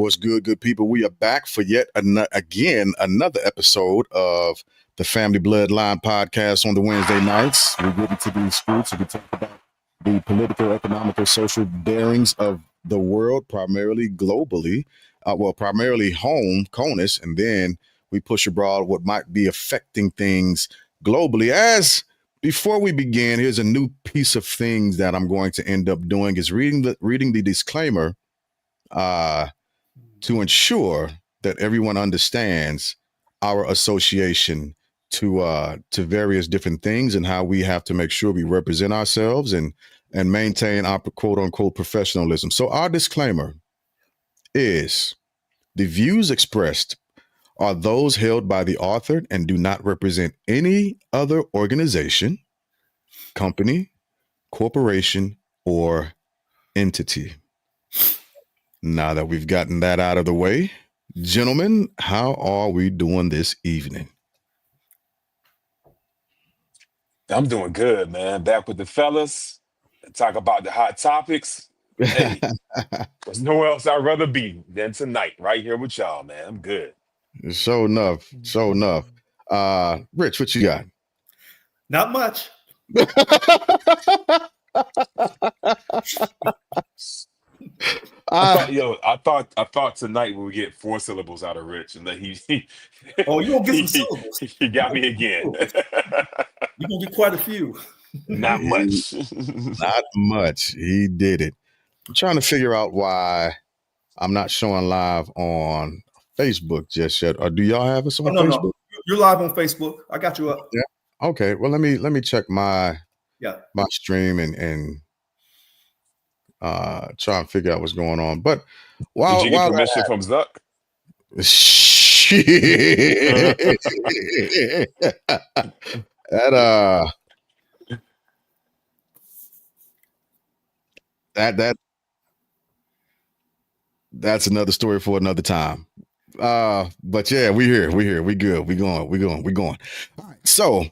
What's good, good people? We are back for yet another episode of the Family Bloodline podcast on the Wednesday nights. We get into these streets and we talk about the political, economical, social bearings of the world, primarily globally. Primarily home, CONUS, and then we push abroad what might be affecting things globally. As before we begin, here's a new piece of things that I'm going to end up doing is reading the disclaimer to ensure that everyone understands our association to various different things and how we have to make sure we represent ourselves and maintain our quote unquote professionalism. So our disclaimer is the views expressed are those held by the author and do not represent any other organization, company, corporation, or entity. Now that we've gotten that out of the way, gentlemen, how are we doing this evening? I'm doing good, man. Back with the fellas. Talk about the hot topics. Hey, there's nowhere else I'd rather be than tonight, right here with y'all, man. I'm good. So enough. Rich, what you got? Not much. I thought tonight we would get 4 syllables out of Rich, and then Oh, you gonna get some syllables. he got me again. You're gonna get quite a few. Not much. Not much. He did it. I'm trying to figure out why I'm not showing live on Facebook just yet. Or do y'all have us on Facebook? No. You're live on Facebook. I got you up. Yeah. Okay. Well, let me check my stream and try and figure out what's going on. But did you get permission from Zuck? Shit. That's another story for another time. But yeah, we here, we good, we going. All right. So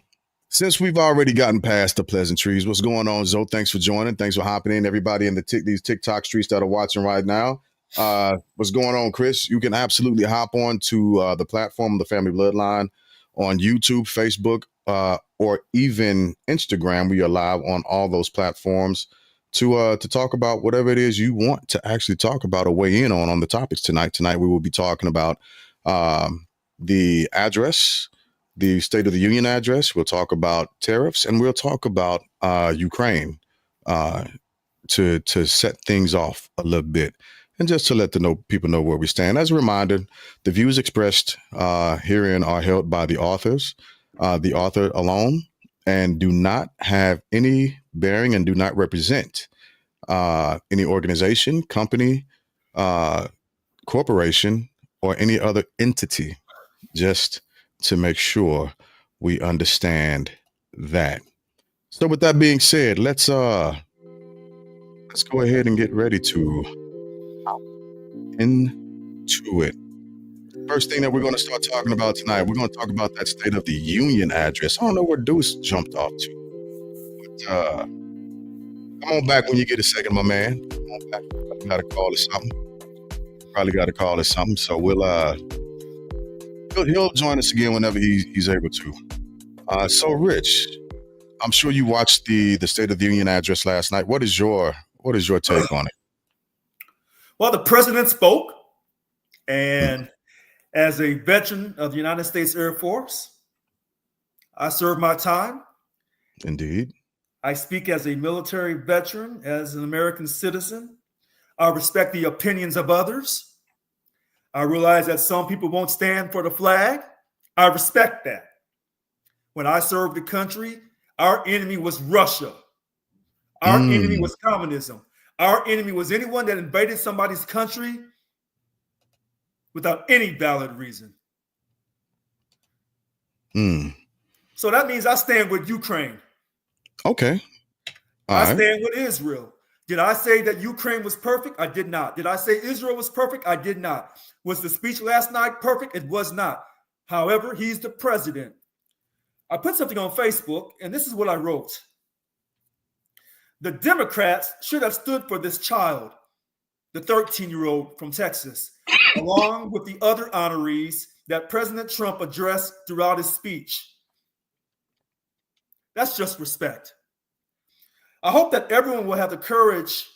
since we've already gotten past the pleasantries, what's going on, Zoe? Thanks for joining. Thanks for hopping in. Everybody in these TikTok streets that are watching right now. What's going on, Chris? You can absolutely hop on to the platform of the Family Bloodline on YouTube, Facebook, or even Instagram. We are live on all those platforms to talk about whatever it is you want to actually talk about or weigh in on the topics tonight. Tonight we will be talking about the address, the State of the Union address. We'll talk about tariffs, and we'll talk about Ukraine to set things off a little bit. And just to let people know where we stand. As a reminder, the views expressed herein are held by the author alone, and do not have any bearing and do not represent any organization, company, corporation, or any other entity, just to make sure we understand that. So with that being said, let's go ahead and get ready to into it. First thing that we're going to start talking about tonight, we're going to talk about that State of the Union address. I don't know where Deuce jumped off to, but come on back when you get a second, my man. Come on back. Probably got to call it something. So he'll join us again whenever he's able to. So Rich, I'm sure you watched the State of the Union address last night. What is your take on it? Well, the president spoke, and as a veteran of the United States Air Force, I served my time. Indeed. I speak as a military veteran, as an American citizen. I respect the opinions of others. I realize that some people won't stand for the flag. I respect that. When I served the country, our enemy was Russia. Our enemy was communism. Our enemy was anyone that invaded somebody's country without any valid reason. So that means I stand with Ukraine. Okay. I stand with Israel. Did I say that Ukraine was perfect? I did not. Did I say Israel was perfect? I did not. Was the speech last night perfect? It was not. However, he's the president. I put something on Facebook, and this is what I wrote. The Democrats should have stood for this child, the 13-year-old from Texas. along with the other honorees that President Trump addressed throughout his speech. That's just respect. I hope that everyone will have the courage.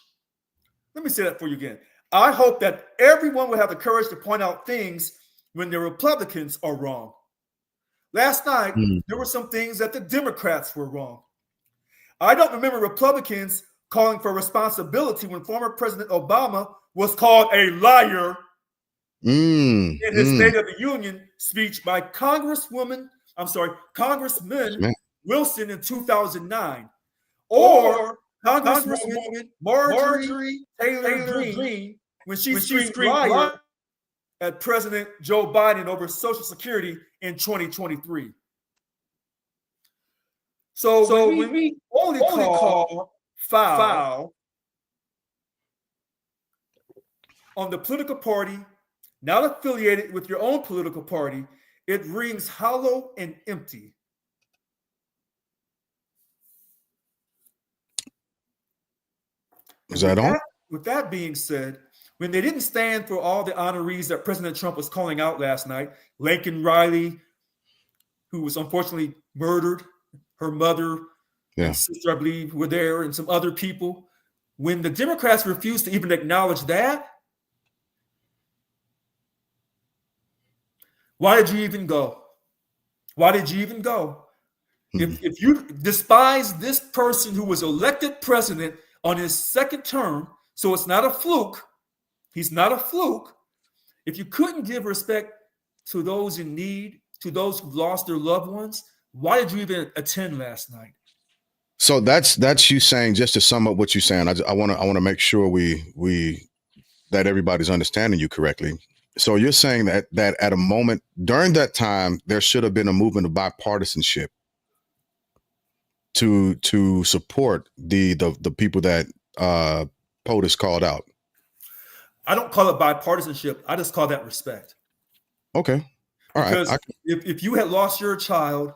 Let me say that for you again. I hope that everyone will have the courage to point out things when the Republicans are wrong. Last night, there were some things that the Democrats were wrong. I don't remember Republicans calling for responsibility when former President Obama was called a liar in his State of the Union speech by Congressman Wilson in 2009, or Congresswoman Marjorie Taylor Greene when she screamed liar at President Joe Biden over Social Security in 2023. So when we only call foul on the political party not affiliated with your own political party, it rings hollow and empty. Is that on? With that being said, when they didn't stand for all the honorees that President Trump was calling out last night, Laken Riley, who was unfortunately murdered, her mother and sister, I believe, were there, and some other people. When the Democrats refused to even acknowledge that, why did you even go? Why did you even go? If you despise this person who was elected president on his second term, so it's not a fluke, he's not a fluke. If you couldn't give respect to those in need, to those who lost their loved ones, why did you even attend last night? So that's you saying, just to sum up what you're saying, I want to make sure that everybody's understanding you correctly. So you're saying that at a moment during that time, there should have been a movement of bipartisanship to support the people that POTUS called out. I don't call it bipartisanship. I just call that respect. Okay. All right. Because if you had lost your child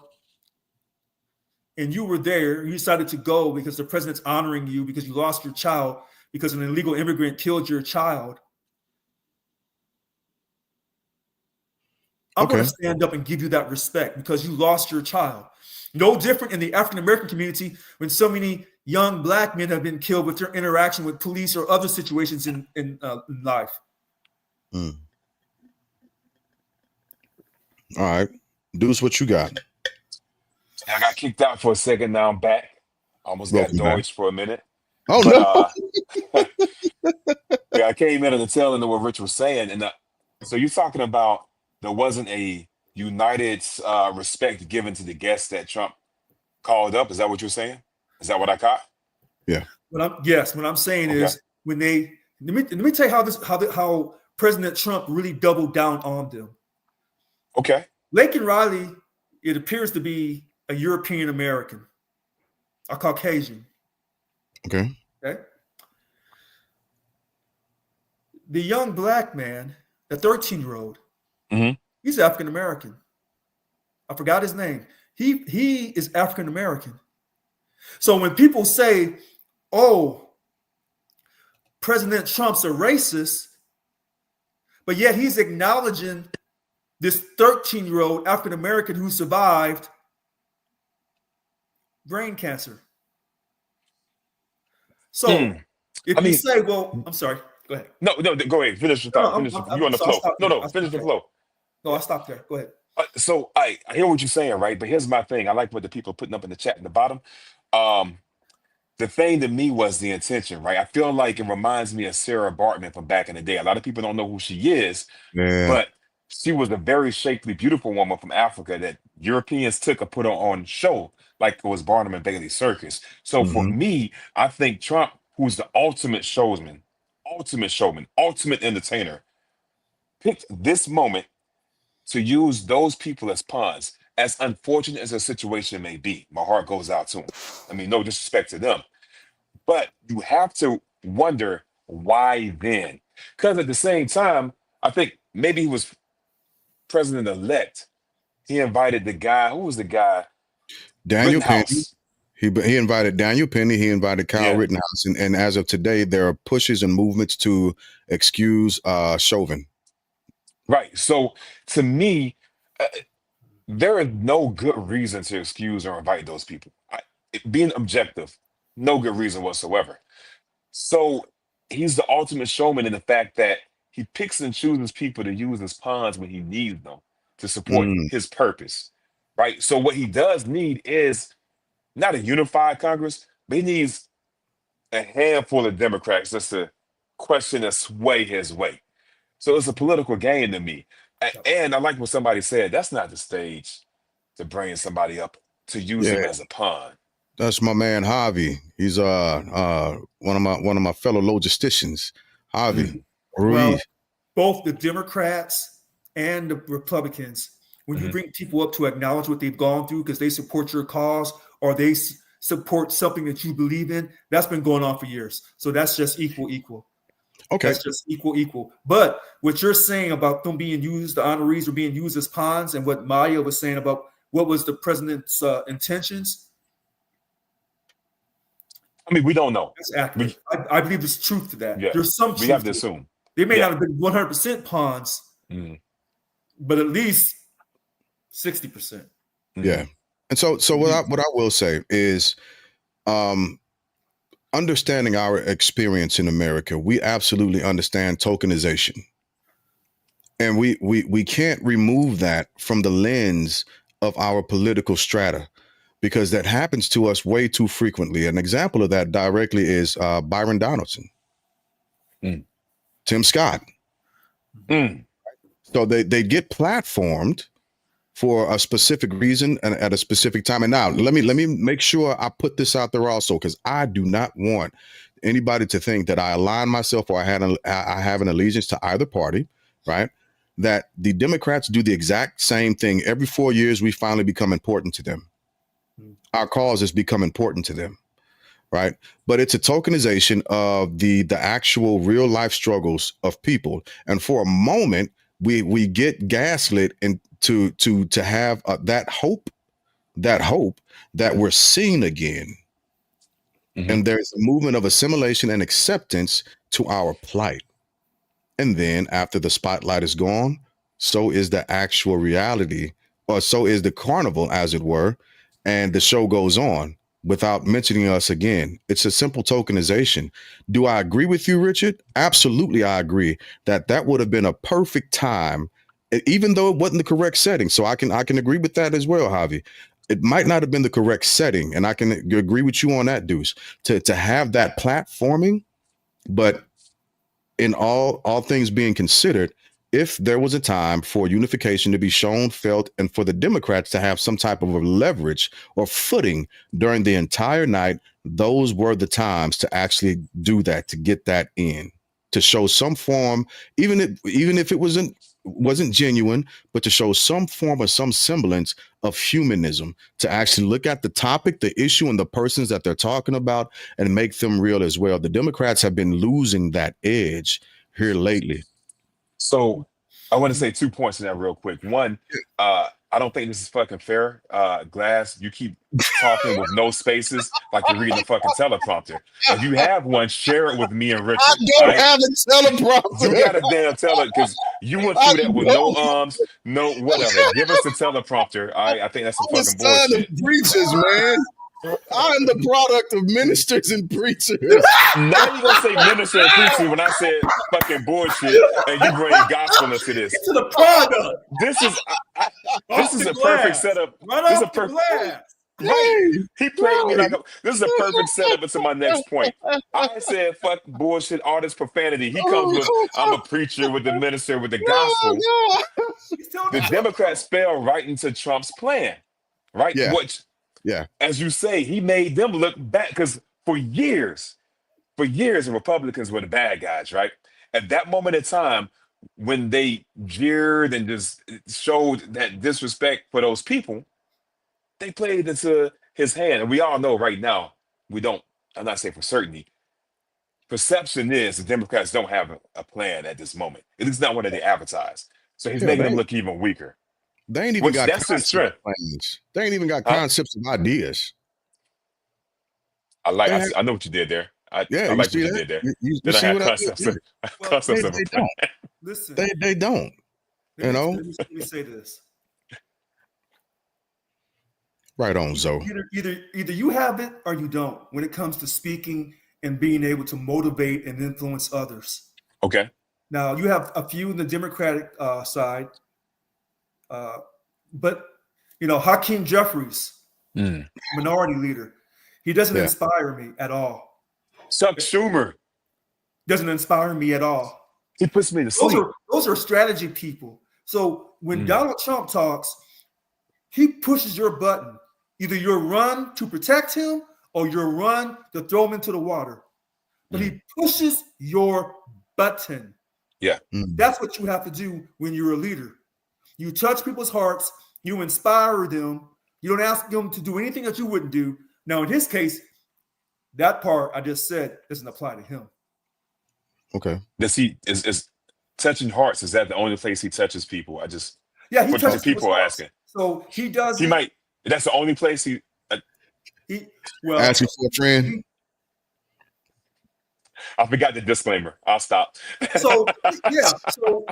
and you were there, you decided to go because the president's honoring you because you lost your child because an illegal immigrant killed your child, I'm going to stand up and give you that respect because you lost your child. No different in the African-American community when so many young Black men have been killed with their interaction with police or other situations in life. All right. Deuce, what you got? I got kicked out for a second. Now I'm back. Almost got dodged for a minute. Oh, no. Yeah, I came in on the tail end of what Rich was saying. And so you're talking about there wasn't a united respect given to the guests that Trump called up. Is that what you're saying? Is that what I caught? Yeah. What I'm saying is when they let me tell you how President Trump really doubled down on them. Okay. Laken Riley, it appears to be a European American, a Caucasian. Okay. The young Black man, the 13-year-old, he's African American. I forgot his name. He is African American. So when people say, "Oh, President Trump's a racist," but yet he's acknowledging this 13-year-old African American who survived brain cancer. So if you say, "Well," I'm sorry. Go ahead. No, go ahead. Finish your thought. You on the flow. No, finish the flow. No, I'll stop there. Go ahead. So I hear what you're saying, right? But here's my thing. I like what the people are putting up in the chat in the bottom. The thing to me was the intention, right? I feel like it reminds me of Sarah Bartman from back in the day. A lot of people don't know who she is, but she was a very shapely, beautiful woman from Africa that Europeans took and put her on show like it was Barnum and Bailey Circus. So for me, I think Trump, who's the ultimate showman, ultimate entertainer, picked this moment to use those people as pawns. As unfortunate as a situation may be, my heart goes out to them. I mean, no disrespect to them. But you have to wonder why then. Because at the same time, I think maybe he was president-elect. He invited the guy, who was the guy? Daniel Penny. He invited Daniel Penny. He invited Kyle Rittenhouse. And as of today, there are pushes and movements to excuse Chauvin. Right. So to me, uh, there is no good reason to excuse or invite those people. Being objective, no good reason whatsoever. So he's the ultimate showman in the fact that he picks and chooses people to use as pawns when he needs them to support Mm, his purpose. Right. So what he does need is not a unified Congress, but he needs a handful of Democrats just to question and sway his way. So it's a political game to me. And I like what somebody said. That's not the stage to bring somebody up to use yeah, him as a pawn. that's my man Javi. He's one of my fellow logisticians, Javi Mm, Well, Ruiz. both the Democrats and the Republicans, when you mhm. bring people up to acknowledge what they've gone through because they support your cause or they support something that you believe in, that's been going on for years. So that's just equal. Okay, That's just equal. But what you're saying about them being used, the honorees are being used as pawns, and what Maya was saying about what was the president's intentions, I mean, we don't know. that's accurate. We I believe there's truth to that. yeah, There's some we have truth to to it. assume. They may Yeah. not have been 100% pawns, Mm, but at least 60%. yeah. And so what I will say is, um, understanding our experience in America, we absolutely understand tokenization, and we can't remove that from the lens of our political strata because that happens to us way too frequently. An example of that directly is Byron Donaldson, Mm. Tim Scott. mm. So they get platformed for a specific reason and at a specific time. And now let me make sure I put this out there also, because I do not want anybody to think that I align myself or I have an allegiance to either party, right? That the Democrats do the exact same thing every 4 years. We finally become important to them. Our cause has become important to them, right? But it's a tokenization of the actual real life struggles of people. And for a moment, we get gaslit and to have that hope that we're seen again. Mhm. And there's a movement of assimilation and acceptance to our plight. And then after the spotlight is gone, so is the actual reality, or so is the carnival, as it were, and the show goes on without mentioning us again. It's a simple tokenization. Do I agree with you, Richard? Absolutely, I agree that would have been a perfect time, even though it wasn't the correct setting. So I can agree with that as well, Javi. It might not have been the correct setting, and I can agree with you on that, Deuce, to have that platforming, but in all things being considered, if there was a time for unification to be shown, felt, and for the Democrats to have some type of a leverage or footing during the entire night, those were the times to actually do that, to get that in, to show some form, even if it wasn't genuine, but to show some form or some semblance of humanism, to actually look at the topic, the issue, and the persons that they're talking about and make them real as well. The Democrats have been losing that edge here lately. So I want to say 2 points in that real quick. One, I don't think this is fucking fair. Glass, you keep talking with no spaces like you're reading a fucking teleprompter. If you have one, share it with me and Richard. All right? Have a You teleprompter. got to damn tell it because you went I through that with no don't. no whatever. Give us the teleprompter. All right? I think that's some I'm a fucking son of bullshit. preachers, man. I'm the product of ministers and preachers. Now you're gonna say minister and preacher when I said fucking bullshit, and you bring gospel into this. Get to the product. This is this Off is the a perfect glass. setup. Right This is a off the perfect glass. right. Hey, He played me right. like this is a perfect setup into my next point. I said fuck bullshit, all this profanity. He comes with I'm a preacher with the minister with the gospel. He's telling The the truth. Democrats fell right into Trump's plan, right? Yeah, Which, yeah. as you say, he made them look bad because for years, the Republicans were the bad guys, right? At that moment in time, when they jeered and just showed that disrespect for those people, they played into his hand. And we all know right now, we don't, I'm not saying for certainty, perception is the Democrats don't have a plan at this moment. At least not what they advertise. So he's Yeah, making them look even weaker, they ain't even which got that's his concept strength. plans. They ain't even got Huh? concepts of ideas. I They have, I know what you did there. yeah, I you like what see you that? did there. You They don't see have what I did? concepts Yeah. of Well, concepts They, of a they plan. don't. listen, They don't. Let You me, know, let me, let me say this. right on, Zoe. Either you have it or you don't when it comes to speaking and being able to motivate and influence others. Okay. Now, you have a few in the Democratic side, but, Hakeem Jeffries, Mm. minority leader, he doesn't Yeah. inspire me at all. Chuck Schumer, Doesn't inspire me at all. he puts me to Those sleep. are strategy people. So when Donald Trump talks, he pushes your button. Either your run to protect him or your run to throw him into the water. But he pushes your button. Yeah. Mm. That's what you have to do when you're a leader. You touch people's hearts, you inspire them, you don't ask them to do anything that you wouldn't do. Now, in his case, that part I just said doesn't apply to him. Okay. Does he is touching hearts? Is that the only place he touches people? Yeah, he What the touches people's people are hearts. asking. So he does He it. might. That's the only place he. Asking for a friend. I forgot the disclaimer. I'll stop. So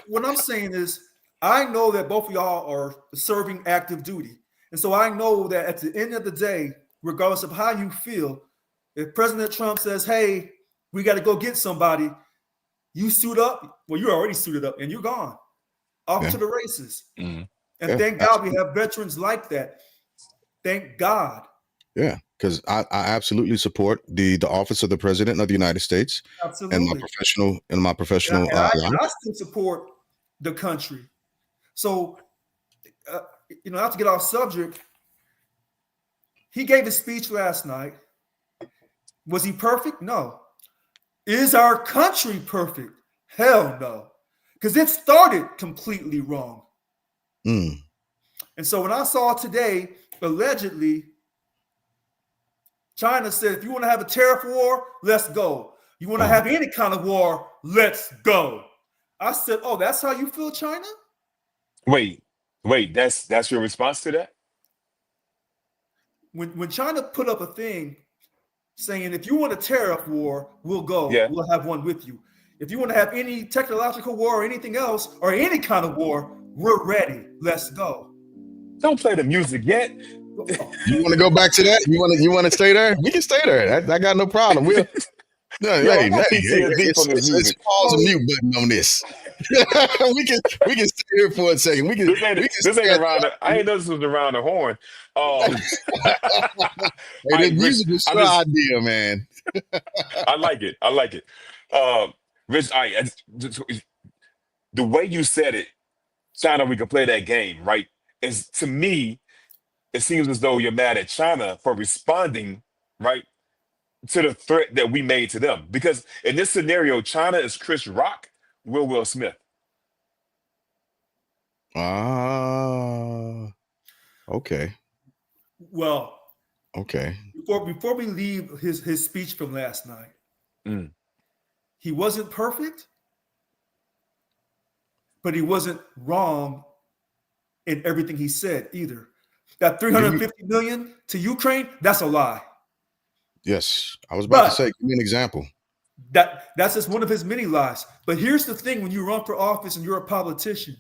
what I'm saying is, I know that both of y'all are serving active duty, and so I know that at the end of the day, regardless of how you feel, if President Trump says, "Hey, we got to go get somebody," you suit up. Well, you're already suited up, and you're gone off to the races. Mhm. And thank God we have veterans like that. Thank God. Yeah, because I absolutely support the office of the President of the United States Absolutely. and my professional And I life. still support the country. So, not to get off subject, he gave a speech last night. Was he perfect? No. Is our country perfect? Hell no. Because it started completely wrong. Mm. And so when I saw today, allegedly, China said, if you want to have a tariff war, let's go. You want to have any kind of war, let's go. I said, oh, that's how you feel, China? Wait. That's your response to that? When China put up a thing saying, if you want a tariff war, we'll go. Yeah. We'll have one with you. If you want to have any technological war or anything else, or any kind of war, we're ready. Let's go. Don't play the music yet. You want to go back to that? You want to stay there? We can stay there. I got no problem. We'll. No, Yo, hey, I got hey, PTSD from this it's music. pause and mute button on this. we can stay here for a second. This ain't around. I ain't know this was around the horn. Hey, the music was your idea, man. I like it. Rich, the way you said it, China, we can play that game, right? Is to me, it seems as though you're mad at China for responding, right, to the threat that we made to them. Because in this scenario, China is Chris Rock, Will Smith. Okay. Well, okay. Before we leave his speech from last night, he wasn't perfect, but he wasn't wrong in everything he said either. That 350 million to Ukraine, that's a lie. Yes, I was about to say, give me an example. That's just one of his many lies. But here's the thing: when you run for office and you're a politician,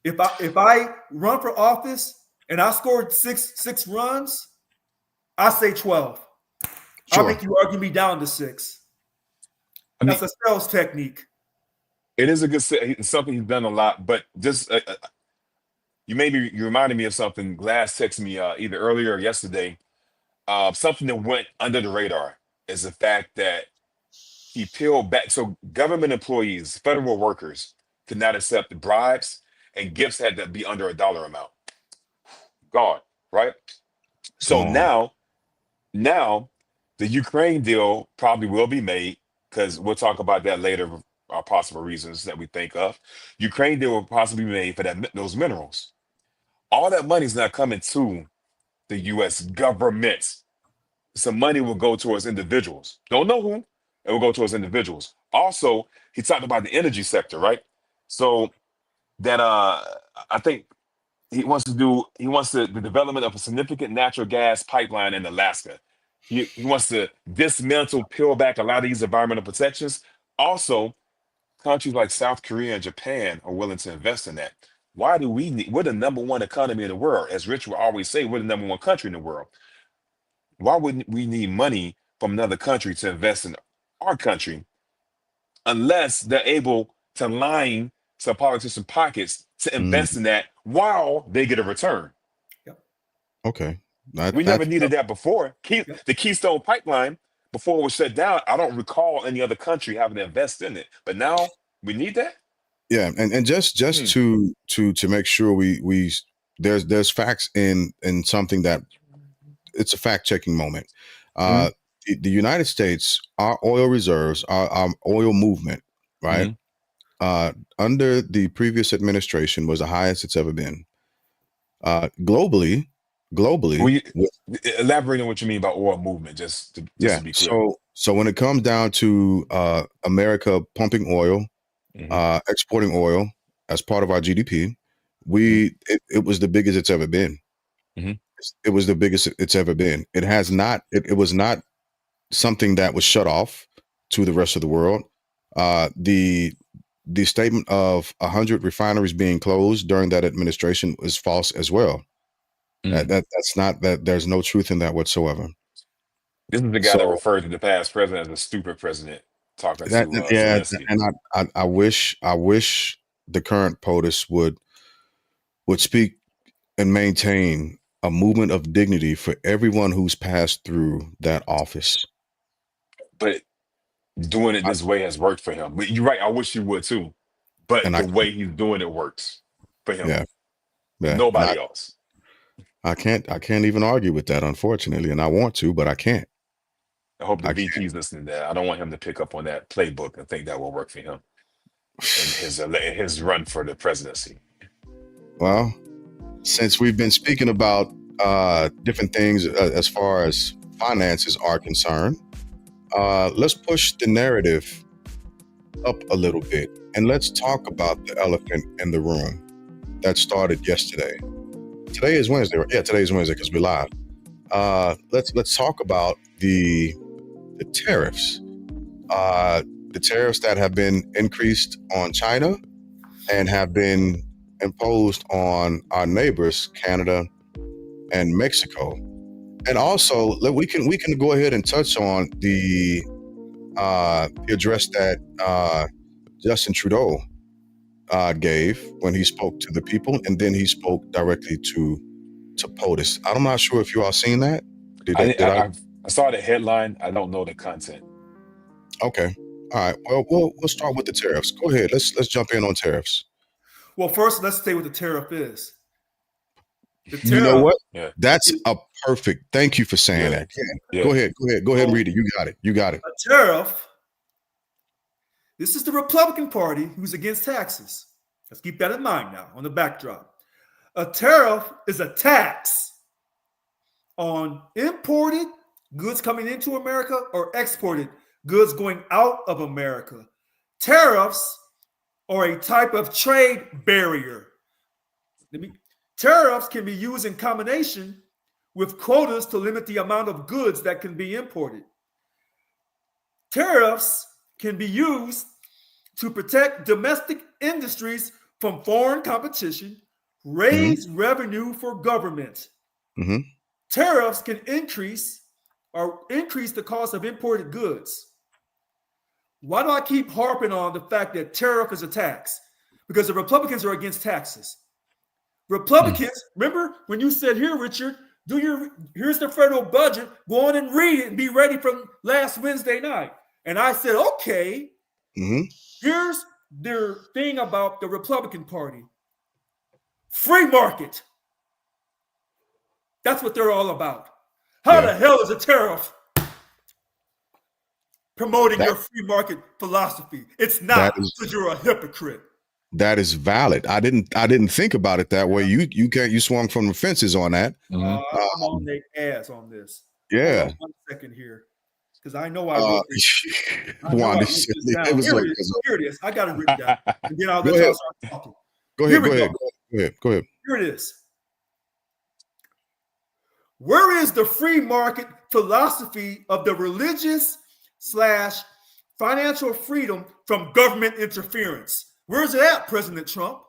if I run for office and I scored six runs, I say 12. Sure. I'll make you argue me down to 6. That's a sales technique. It is a good it's something he's done a lot, but just you reminded me of something. Glass texted me either earlier or yesterday. Something that went under the radar is the fact that he peeled back. So government employees, federal workers, could not accept bribes, and gifts had to be under $1 amount. Gone, right? So now the Ukraine deal probably will be made, because we'll talk about that later, possible reasons that we think of. Ukraine deal will possibly be made for those minerals. All that money is not coming to the U.S. government. Some money will go towards individuals. Don't know who. It will go towards individuals. Also, he talked about the energy sector, right? So that I think he wants the development of a significant natural gas pipeline in Alaska. He wants to dismantle, peel back a lot of these environmental protections. Also, countries like South Korea and Japan are willing to invest in that. Why do we need, we're the number one economy in the world. As Rich will always say, we're the number one country in the world. Why would we need money from another country to invest in our country unless they're able to line some politician pockets to Mm, invest in that while they get a return? Yep. okay. We never That's needed that before. Yep. The Keystone Pipeline, before it was shut down, I don't recall any other country having to invest in it. But now we need that. yeah, and just Hmm. to make sure we there's facts in something that it's a fact checking moment. Mhm. The United States, our oil reserves, our oil movement, right? Mhm. Under the previous administration was the highest it's ever been. Globally, Will you with, elaborate on what you mean by oil movement, just yeah. to be clear? So when it comes down to America pumping oil, Mhm. exporting oil as part of our GDP, Mhm. it was the biggest it's ever been. Mhm. It was the biggest it's ever been. It has not. It was not something that was shut off to the rest of the world. The statement of 100 refineries being closed during that administration is false as well. Mm. That's not that. There's no truth in that whatsoever. This is the guy that So referred to the past president as a stupid president, talking that to yeah, Zelensky. and I wish the current POTUS would speak and maintain a movement of dignity for everyone who's passed through that office. But doing it I, this way has worked for him. But you're right. I wish you would too. But and the way he's doing it works for him. yeah, yeah, and Nobody else. I can't even argue with that, unfortunately, and I want to, but I can't. I hope the I can't. VP's listening to that. I don't want him to pick up on that playbook and think that will work for him in his run for the presidency. Well, since we've been speaking about different things as far as finances are concerned, let's push the narrative up a little bit and let's talk about the elephant in the room that started yesterday. Today is Wednesday. Yeah, today is Wednesday because we're live. Let's talk about the tariffs. The tariffs that have been increased on China and have been imposed on our neighbors, Canada and Mexico. And also, we can go ahead and touch on the address that Justin Trudeau gave when he spoke to the people, and then he spoke directly to POTUS. I'm not sure if you all seen that. Did I? I saw the headline. I don't know the content. Okay. All right. Well, we'll start with the tariffs. Go ahead. Let's jump in on tariffs. Well, first, let's say what the tariff is. The You know tariff. what? Yeah. That's a perfect. Thank you for saying Yeah. that. Yeah. Go ahead. Go ahead and read it. You got it. You got it. A tariff. This is the Republican Party who's against taxes. Let's keep that in mind now on the backdrop. A tariff is a tax on imported goods coming into America or exported goods going out of America. Tariffs are a type of trade barrier. Tariffs can be used in combination with quotas to limit the amount of goods that can be imported. Tariffs can be used to protect domestic industries from foreign competition, raise revenue for government. Mm-hmm. Tariffs can increase the cost of imported goods. Why do I keep harping on the fact that tariff is a tax? Because the Republicans are against taxes. Republicans, remember when you said, here, Richard, here's the federal budget, go on and read it and be ready for last Wednesday night. And I said, okay, here's their thing about the Republican Party. Free market. That's what they're all about. How the hell is a tariff promoting your free market philosophy? It's not, because you're a hypocrite. That is valid. I didn't think about it that way. You swung from the fences on that. I'm on their ass on this. Yeah. Hold on 1 second here, because I know I wrote this. It was here it is. I got it written down. And then I'll let y'all start talking. Go ahead. Here it is. Where is the free market philosophy of the religious / financial freedom from government interference. Where's it at, President Trump?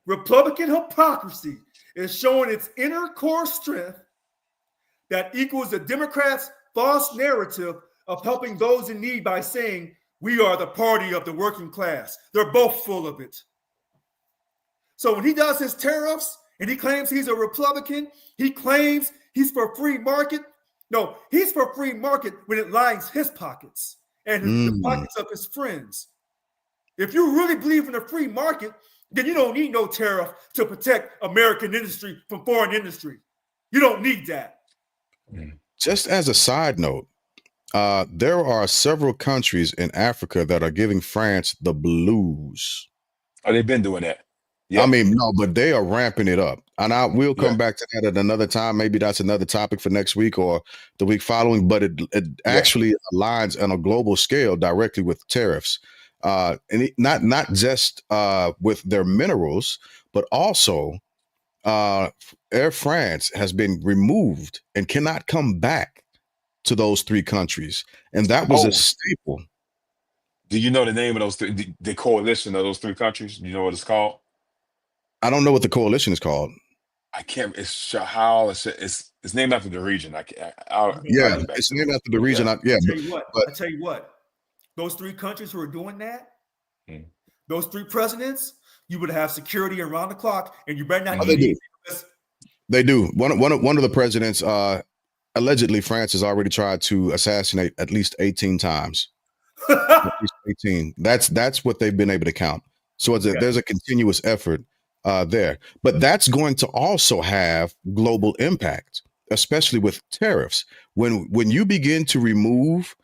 Republican hypocrisy is showing its inner core strength that equals the Democrats' false narrative of helping those in need by saying, we are the party of the working class. They're both full of it. So when he does his tariffs and he claims he's a Republican, he claims he's for free market. No, he's for free market when it lines his pockets and the pockets of his friends. If you really believe in a free market, then you don't need no tariff to protect American industry from foreign industry. You don't need that. Just as a side note, there are several countries in Africa that are giving France the blues. Oh, they've been doing that. Yeah. I mean, no, but they are ramping it up. And we'll come back to that at another time. Maybe that's another topic for next week or the week following. But it actually aligns on a global scale directly with tariffs. And not just with their minerals, but also Air France has been removed and cannot come back to those three countries. And that was a staple. Do you know the name of those three, the coalition of those three countries? You know what it's called? I don't know what the coalition is called. I can't. It's Shahal. It's named after the region. It's named after the region. I tell you what. Those three countries who are doing that, those three presidents, you would have security around the clock, and you better not. They do. One of the presidents, allegedly, France has already tried to assassinate at least 18 times. At least 18. That's what they've been able to count. So there's a continuous effort there. But that's going to also have global impact, especially with tariffs. When you begin to remove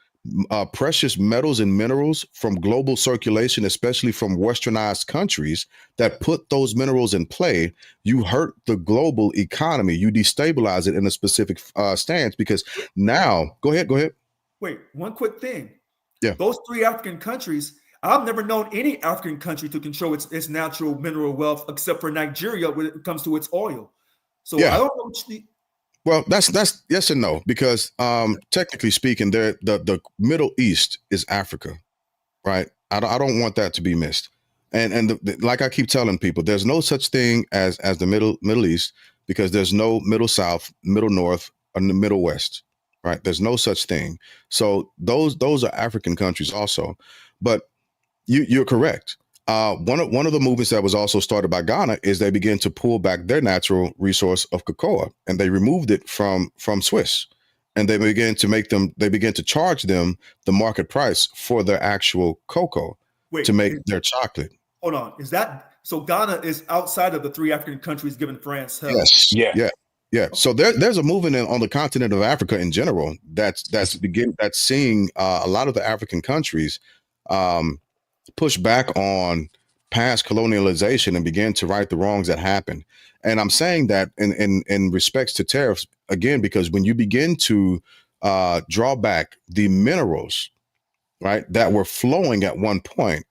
precious metals and minerals from global circulation, especially from westernized countries that put those minerals in play, you hurt the global economy. You destabilize it in a specific stance because now, go ahead. Wait, one quick thing. Yeah. Those three African countries, I've never known any African country to control its natural mineral wealth except for Nigeria when it comes to its oil. So I don't know what Well, that's yes and no, because technically speaking, the Middle East is Africa, right? I don't want that to be missed. And like I keep telling people, there's no such thing as the Middle East because there's no Middle South, Middle North, or the Middle West, right? There's no such thing. So those are African countries also, but you're correct. One of the movements that was also started by Ghana is they began to pull back their natural resource of cocoa, and they removed it from Swiss, and they began to charge them the market price for their actual cocoa to make their chocolate. Hold on, is that so? Ghana is outside of the three African countries giving France help. Yes, yeah. So there's a movement on the continent of Africa in general that's seeing a lot of the African countries push back on past colonialization and begin to right the wrongs that happened. And I'm saying that in respects to tariffs, again, because when you begin to draw back the minerals, right, that were flowing at one point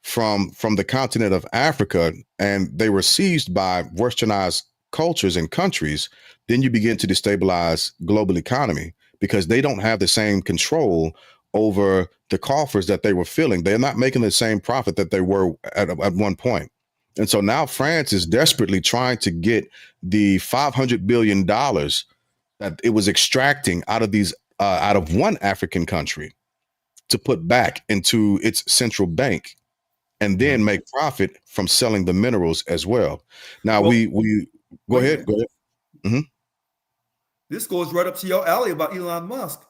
from the continent of Africa, and they were seized by westernized cultures and countries, then you begin to destabilize global economy because they don't have the same control over the coffers that they were filling. They're not making the same profit that they were at one point. And so now France is desperately trying to get the $500 billion that it was extracting out of one African country to put back into its central bank and then make profit from selling the minerals as well. Now we go ahead. Mm-hmm. This goes right up to your alley about Elon Musk.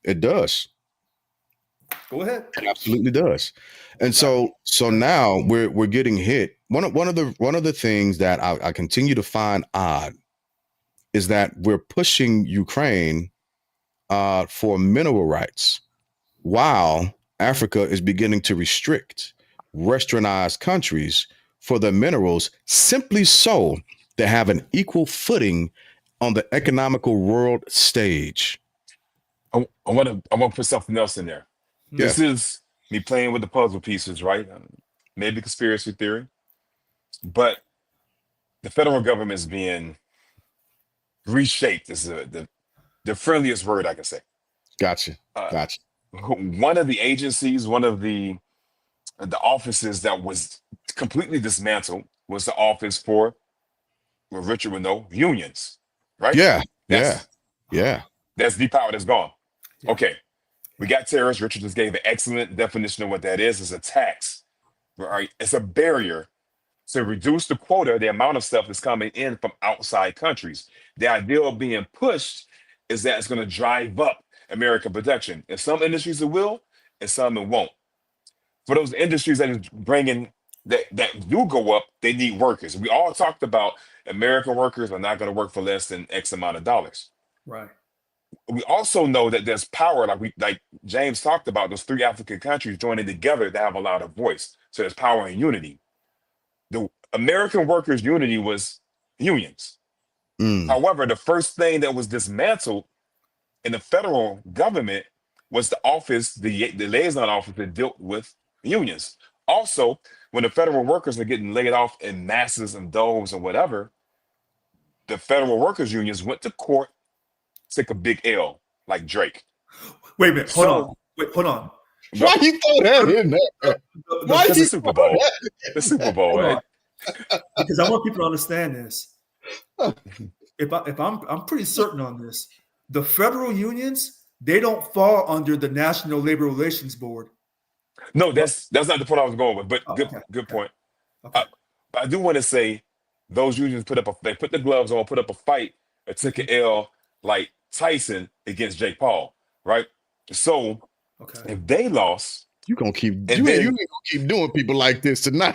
It does. Go ahead. It absolutely does. And so now we're getting hit. One of the things that I continue to find odd is that we're pushing Ukraine for mineral rights while Africa is beginning to restrict westernized countries for their minerals simply so they have an equal footing on the economical world stage. I want to put something else in there. Yeah. This is me playing with the puzzle pieces, right? Maybe conspiracy theory, but the federal government is being reshaped. This is the friendliest word I can say. Gotcha. one of the agencies, one of the offices that was completely dismantled was the office for, well, Richard would know, unions, right? Yeah. Yeah. That's Yeah. that's the power that's gone. Yeah. Okay, we got tariffs. Richard just gave an excellent definition of what that is. It's a tax, right? It's a barrier to reduce the quota, the amount of stuff that's coming in from outside countries. The idea of being pushed is that it's going to drive up American production. In some industries it will, and some it won't. For those industries that is bringing that do go up, they need workers. We all talked about American workers are not going to work for less than X amount of dollars. Right. We also know that there's power, like James talked about, those three African countries joining together to have a lot of voice. So there's power in unity. The American workers' unity was unions. Mm. However, the first thing that was dismantled in the federal government was the office, the liaison office that dealt with unions. Also, when the federal workers are getting laid off in masses and doles or whatever, the federal workers unions went to court, took a big L, like Drake. Wait a minute. Hold So- on. Wait, hold on. Why you throw that in there? Why It's you the Super Bowl. The Super Bowl, Hold right? on. Because I want people to understand this. If I'm pretty certain on this, the federal unions, they don't fall under the National Labor Relations Board. No, that's not the point I was going with. But Oh, good okay, good okay. point. Okay. But I do want to say those unions they put the gloves on, put up a fight, and took an L like Tyson against Jake Paul, right? So Okay. if they lost, You gonna keep And you then- ain't gonna keep doing people like this tonight.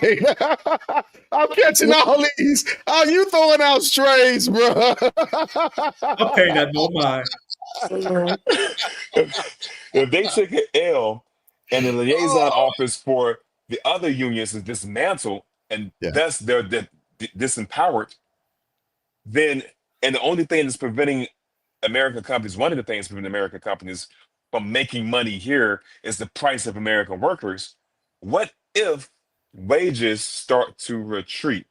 I'm catching all these. Oh, you throwing out strays, bro. I'm paying that no mind. if they took an L and the liaison office for the other unions is dismantled and Yeah. thus they're disempowered, then and the only thing that's preventing American companies, one of the things preventing American companies from making money here is the price of American workers. What if wages start to retreat?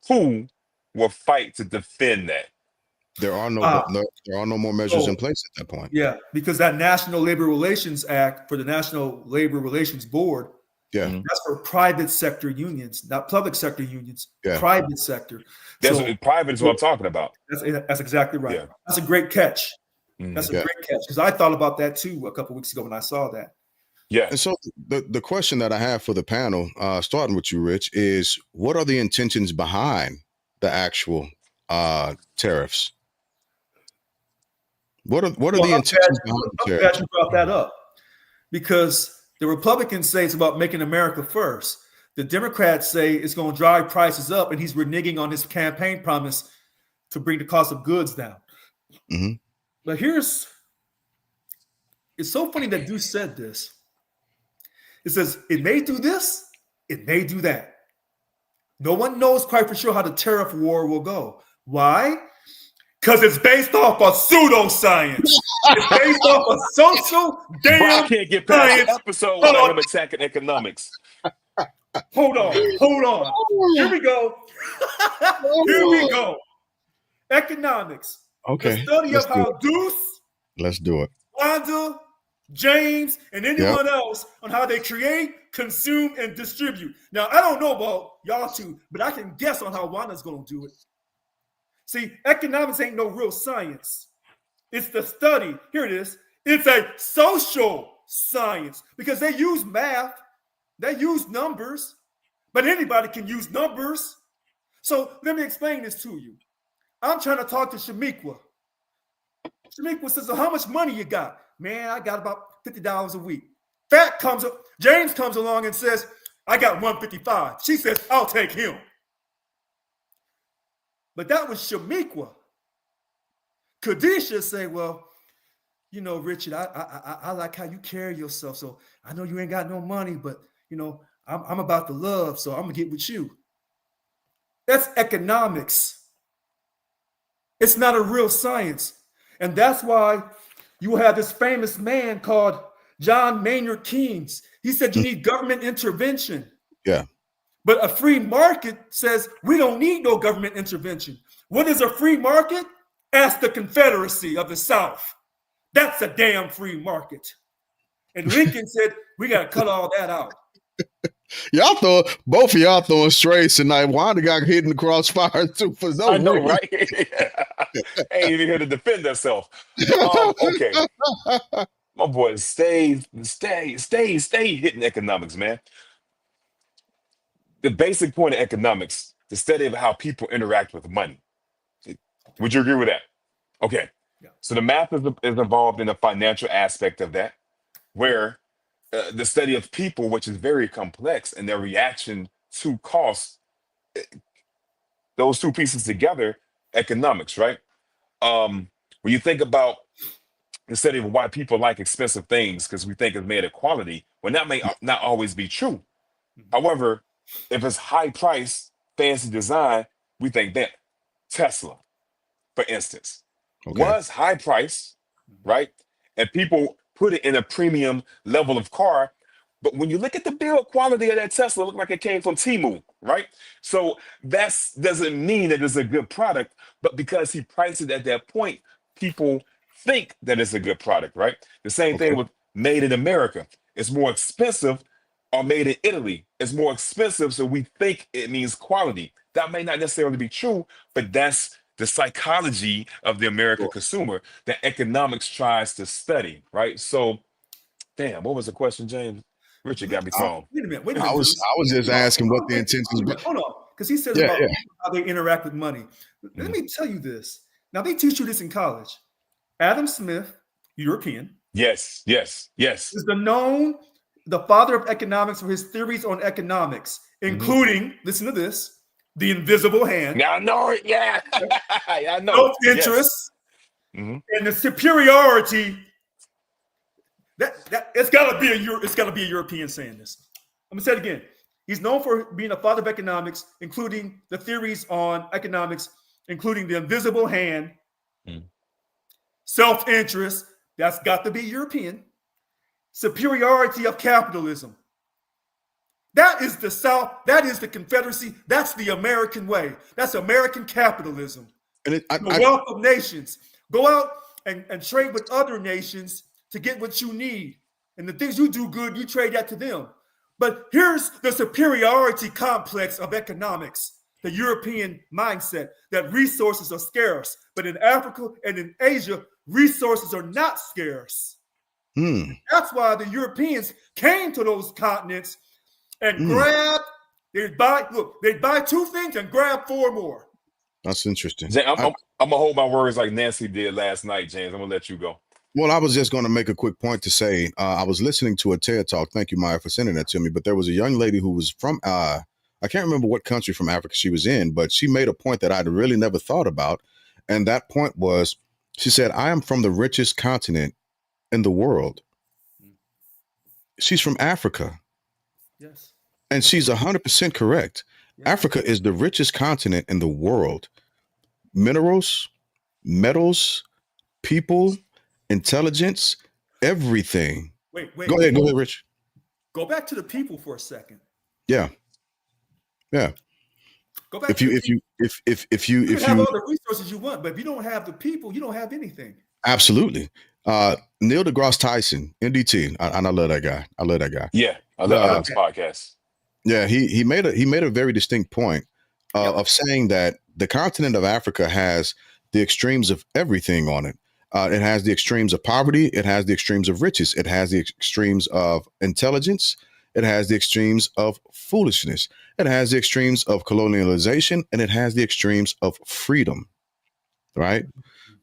Who will fight to defend that? There are no Ah. there are no more measures Oh. in place at that point. Yeah, because that National Labor Relations Act for the National Labor Relations Board, Yeah. Mhm. that's for private sector unions, not public sector unions, Yeah. private sector. That's So what, private is what I'm talking about. that's exactly right. Yeah. That's a great catch. Mhm. That's a Yeah. great catch because I thought about that too a couple weeks ago when I saw that. Yeah. And so the question that I have for the panel, starting with you, Rich, is what are the intentions behind the actual tariffs? What are the Well, I'm intentions glad- behind the I'm tariffs? glad you brought that up because the Republicans say it's about making America first. The Democrats say it's going to drive prices up, and he's reneging on his campaign promise to bring the cost of goods down. Mhm. But it's so funny that Deuce said this. It says it may do this, it may do that. No one knows quite for sure how the tariff war will go. Why? Because it's based off of pseudoscience. It's based off of social But I damn can't get past science. the episode Hold without on. him attacking economics. Hold on. Here we go. Here we go. Economics. Okay. The study let's of do how it. Deuce, Let's do it. Wanda, James, and anyone else on how they create, consume, and distribute. Now, I don't know about y'all two, but I can guess on how Wanda's going to do it. See, economics ain't no real science. It's the study. Here it is. It's a social science because they use math, they use numbers, but anybody can use numbers. So let me explain this to you. I'm trying to talk to Shamiqua. Shamiqua says, so how much money you got? Man, I got about $50 a week. James comes along and says, I got $155. She says, I'll take him. But that was Shamiqua. Kadisha say, well, you know, Richard, I like how you carry yourself. So I know you ain't got no money, but you know, I'm about the love, so I'm gonna get with you. That's economics. It's not a real science. And that's why you have this famous man called John Maynard Keynes. He said you need government intervention. Yeah. But a free market says we don't need no government intervention. What is a free market? Ask the Confederacy of the South. That's a damn free market. And Lincoln said, we got to cut all that out. Both of y'all throwing straights tonight. Wanda got hit in the crossfire too for no I know, reason. right? Ain't even here to defend herself. Okay. My boy, stay hitting economics, man. The basic point of economics, the study of how people interact with money. Would you agree with that? Okay. Yeah. So the math is involved in the financial aspect of that, where the study of people, which is very complex, and their reaction to cost, those two pieces together, economics, right? When you think about the study of why people like expensive things, because we think it's made of quality, when that may not always be true. However, if it's high price, fancy design, we think that Tesla, for instance, was high price, right? And people put it in a premium level of car. But when you look at the build quality of that Tesla, it looked like it came from Temu, right? So that doesn't mean that it's a good product, but because he priced it at that point, people think that it's a good product, right? The same thing with made in America. It's more expensive, or made in Italy. It's more expensive, so we think it means quality. That may not necessarily be true, but that's the psychology of the American consumer that economics tries to study, right? So, damn, what was the question, James? Richard got me thrown. Wait a minute. I was just asking what the intentions were. Hold on, because he says about how they interact with money. Let me tell you this. Now, they teach you this in college. Adam Smith, European. Yes. Is the father of economics for his theories on economics, including, listen to this, the invisible hand. Yeah, I know it. Yeah. I know. Self-interest and the superiority. That it's gotta be a European saying this. I'm gonna say it again. He's known for being a father of economics, including the theories on economics, including the invisible hand, self-interest. That's got to be European. Superiority of capitalism. That is the South. That is the Confederacy. That's the American way. That's American capitalism. And the wealth of nations. Go out and trade with other nations to get what you need. And the things you do good, you trade that to them. But here's the superiority complex of economics, the European mindset that resources are scarce. But in Africa and in Asia, resources are not scarce. That's why the Europeans came to those continents and grabbed, they'd buy two things and grab four more. That's interesting. I'm going to hold my words like Nancy did last night, James. I'm going to let you go. Well, I was just going to make a quick point to say, I was listening to a TED Talk. Thank you, Maya, for sending that to me. But there was a young lady who was from, I can't remember what country from Africa she was in, but she made a point that I'd really never thought about. And that point was, she said, I am from the richest continent in the world. She's from Africa. Yes. And she's 100% correct. Yes. Africa is the richest continent in the world. Minerals, metals, people, intelligence, everything. Wait. Go ahead, Rich. Go back to the people for a second. Yeah. Go back. If you have all the resources you want, but if you don't have the people, you don't have anything. Absolutely. Neil deGrasse Tyson, NDT. I love that guy. Yeah, I love this podcast. Yeah, he made a very distinct point of saying that the continent of Africa has the extremes of everything on it. It has the extremes of poverty. It has the extremes of riches. It has the extremes of intelligence. It has the extremes of foolishness. It has the extremes of colonialization, and it has the extremes of freedom. Right?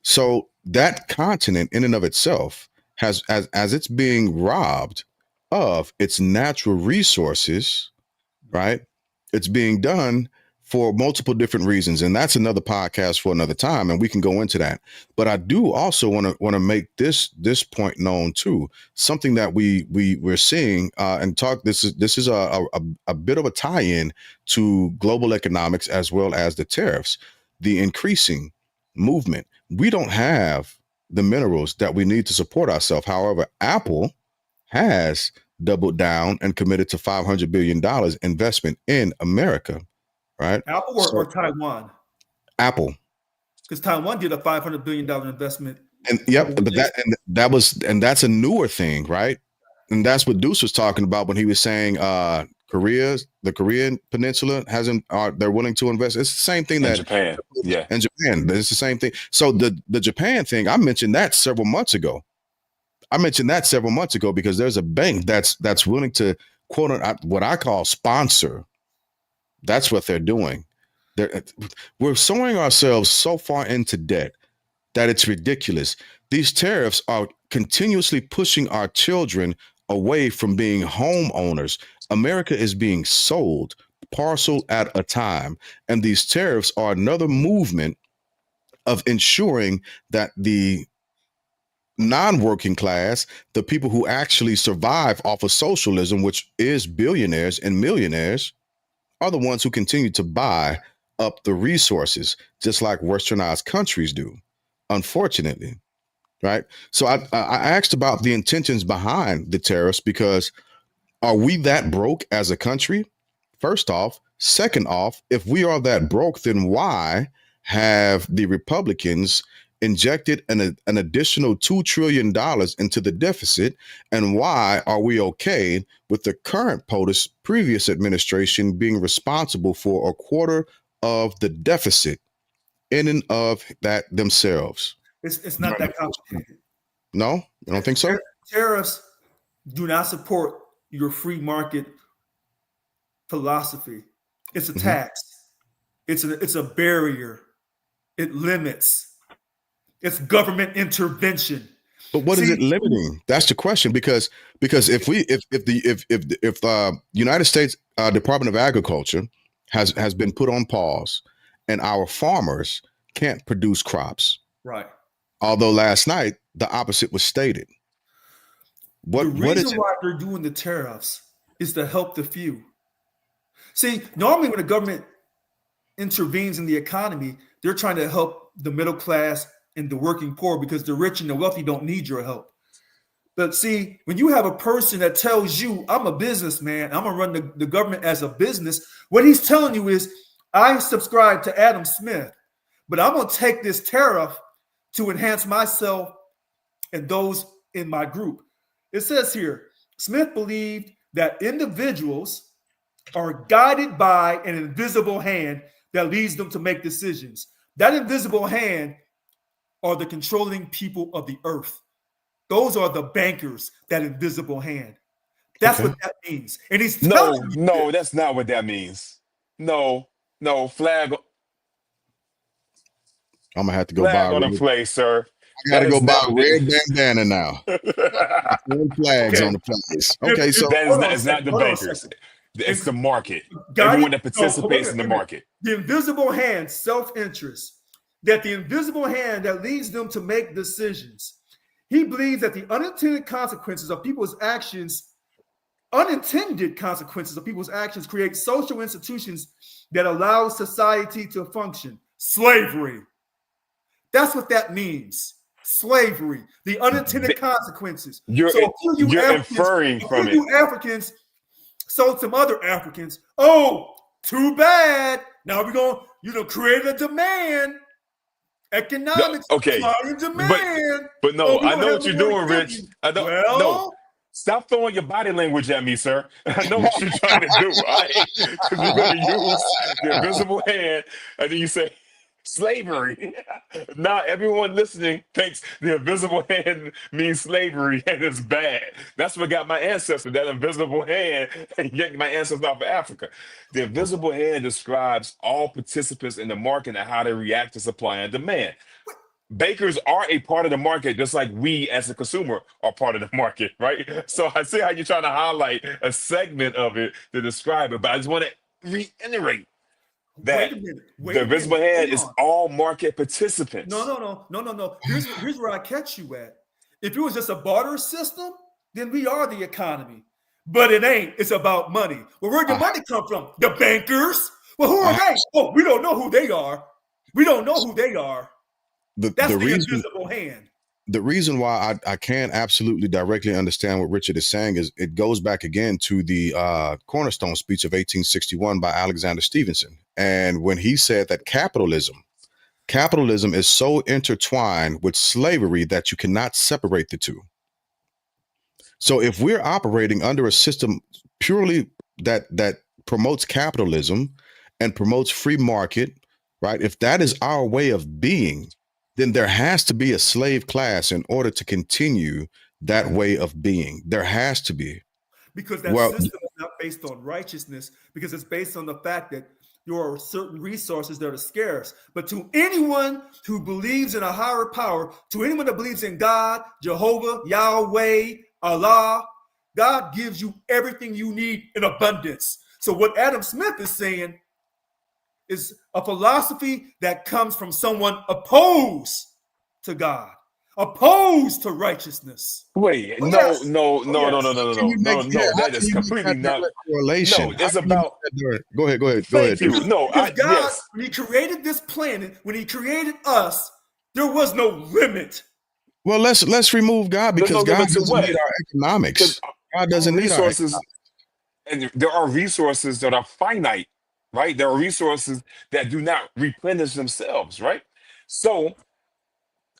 So that continent in and of itself has, as it's being robbed of its natural resources, right? It's being done for multiple different reasons. And that's another podcast for another time. And we can go into that. But I do also want to make this point known too, something that we're seeing and talk. This is a bit of a tie-in to global economics as well as the tariffs, the increasing movement. We don't have the minerals that we need to support ourselves. However, Apple has doubled down and committed to $500 billion investment in America, right? Apple or Taiwan? Apple. Because Taiwan did a $500 billion investment. And that's a newer thing, right? And that's what Deuce was talking about when he was saying the Korean Peninsula they're willing to invest. It's the same thing In that Japan. Yeah. in Japan. It's the same thing. So the Japan thing, I mentioned that several months ago. Because there's a bank that's willing to what I call sponsor. That's what they're doing. We're sowing ourselves so far into debt that it's ridiculous. These tariffs are continuously pushing our children away from being homeowners. America is being sold parcel at a time. And these tariffs are another movement of ensuring that the non-working class, the people who actually survive off of socialism, which is billionaires and millionaires, are the ones who continue to buy up the resources, just like westernized countries do, unfortunately. Right. So I asked about the intentions behind the tariffs because are we that broke as a country? First off. Second off, if we are that broke, then why have the Republicans injected an additional $2 trillion into the deficit? And why are we okay with the current POTUS previous administration being responsible for a quarter of the deficit in and of that themselves? It's not that complicated. No, you don't think so? Tariffs do not support your free market philosophy. It's a tax. It's a barrier. It limits. It's government intervention. But what is it limiting? That's the question. Because if the United States Department of Agriculture has been put on pause, and our farmers can't produce crops, right? Although last night the opposite was stated. The reason why they're doing the tariffs is to help the few. See, normally when the government intervenes in the economy, they're trying to help the middle class and the working poor because the rich and the wealthy don't need your help. But see, when you have a person that tells you, I'm a businessman, I'm going to run the government as a business, what he's telling you is, I subscribe to Adam Smith, but I'm going to take this tariff to enhance myself and those in my group. It says here, Smith believed that individuals are guided by an invisible hand that leads them to make decisions. That invisible hand are the controlling people of the earth. Those are the bankers, that invisible hand. That's what that means. And he's telling you no, that's not what that means. No, flag. I'm gonna have to go flag buy on the play, sir. I gotta go buy a red bandana now. Flags on the place. Okay, so that is not the bankers. It's the market. Everyone that participates in the market. The invisible hand, self-interest. That the invisible hand that leads them to make decisions. He believes that the unintended consequences of people's actions create social institutions that allow society to function. Slavery. That's what that means. Slavery. The unintended consequences. You're inferring from it. You Africans sold some other Africans. Oh, too bad. Now we're going to create a demand. Economics, supply and demand. But no, I know what you're doing, Rich. No. Stop throwing your body language at me, sir. I know what you're trying to do, right? Because you're going to use the invisible hand, and then you say slavery. Now everyone listening thinks the invisible hand means slavery and it's bad. That's what got my ancestors, that invisible hand, and getting my ancestors off of Africa. The invisible hand describes all participants in the market and how they react to supply and demand. Bakers are a part of the market, just like we as a consumer are part of the market, right? So I see how you're trying to highlight a segment of it to describe it, but I just want to reiterate that the invisible hand is all market participants. No. Here's where I catch you at. If it was just a barter system, then we are the economy. But it ain't. It's about money. Well, where'd the money come from? The bankers? Well, who are they? Oh, we don't know who they are. That's the invisible hand. The reason why I can't absolutely directly understand what Richard is saying is it goes back again to the Cornerstone speech of 1861 by Alexander Stevenson. And when he said that capitalism is so intertwined with slavery that you cannot separate the two. So if we're operating under a system purely that promotes capitalism and promotes free market, right? If that is our way of being, then there has to be a slave class in order to continue that way of being. There has to be. Because that Well, system is not based on righteousness, because it's based on the fact that there are certain resources that are scarce. But to anyone who believes in a higher power, to anyone that believes in God, Jehovah, Yahweh, Allah, God gives you everything you need in abundance. So what Adam Smith is saying is a philosophy that comes from someone opposed to God, opposed to righteousness. Wait, Oh, no, yes. no, Oh, no, no, no, yes. no, how no, can no, you no, make no. how That can is you make completely that not. direct correlation? No, How it's can you make about. that direct? Go ahead, go ahead, go ahead. Thank you. No, Because God, yes. when He created this planet, when He created us, there was no limit. Well, let's remove God There's no because God limit to doesn't what? need our Because economics. God our doesn't need our resources, and there are resources that are finite, right? There are resources that do not replenish themselves, right? So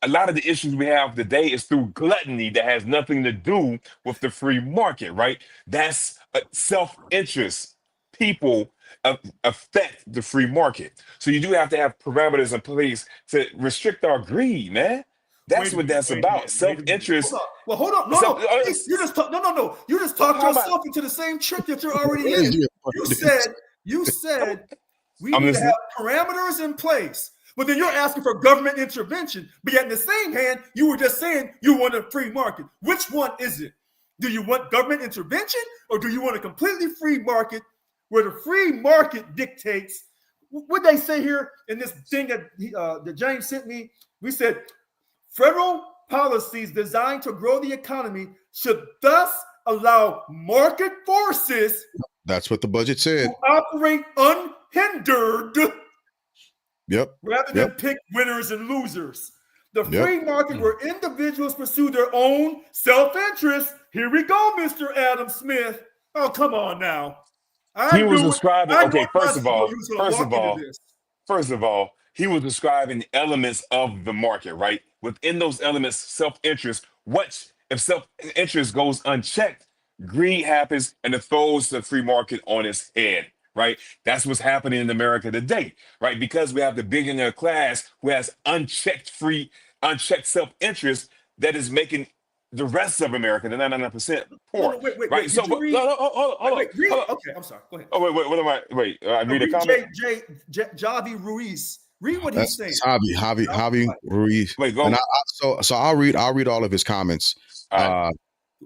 a lot of the issues we have today is through gluttony that has nothing to do with the free market, right? That's self-interest. People affect the free market. So you do have to have parameters in place to restrict our greed, man. That's Wait a what minute, that's wait a about. minute, wait a minute. Hold Self-interest. on. Well, hold on. No, Self, no. See, you just talk, no, no, no. You just talked how am I? yourself into the same trick that you're already economics. in. Yeah, You but- said, you said we I'm need to have listening. parameters in place. But then you're asking for government intervention. But yet in the same hand, you were just saying you want a free market. Which one is it? Do you want government intervention or do you want a completely free market where the free market dictates what they say here in this thing that James sent me? We said federal policies designed to grow the economy should thus allow market forces That's what the budget said. to operate unhindered Yep. rather than Yep. pick winners and losers. The Yep. free market where individuals pursue their own self-interest. Here we go, Mr. Adam Smith. Oh, come on now. I He was knew it. describing. I knew Okay, it months ago you was going to first walk of into all, this. First of all, he was describing elements of the market, right? Within those elements, self-interest. What if self-interest goes unchecked? Greed happens and it throws the free market on its head, right? That's what's happening in America today, right? Because we have the billionaire class who has unchecked self-interest that is making the rest of America, the 99%, No, poor, no, wait, wait, right? wait. So, Did you but read? no, no, hold on, Wait, read. hold on. Okay, I'm sorry. Go ahead. Oh, wait, what am I? Wait, No, read a read comment. Javi Ruiz. Read what he's saying. That's Javi Ruiz. Wait, go. And so I'll read all of his comments. All right.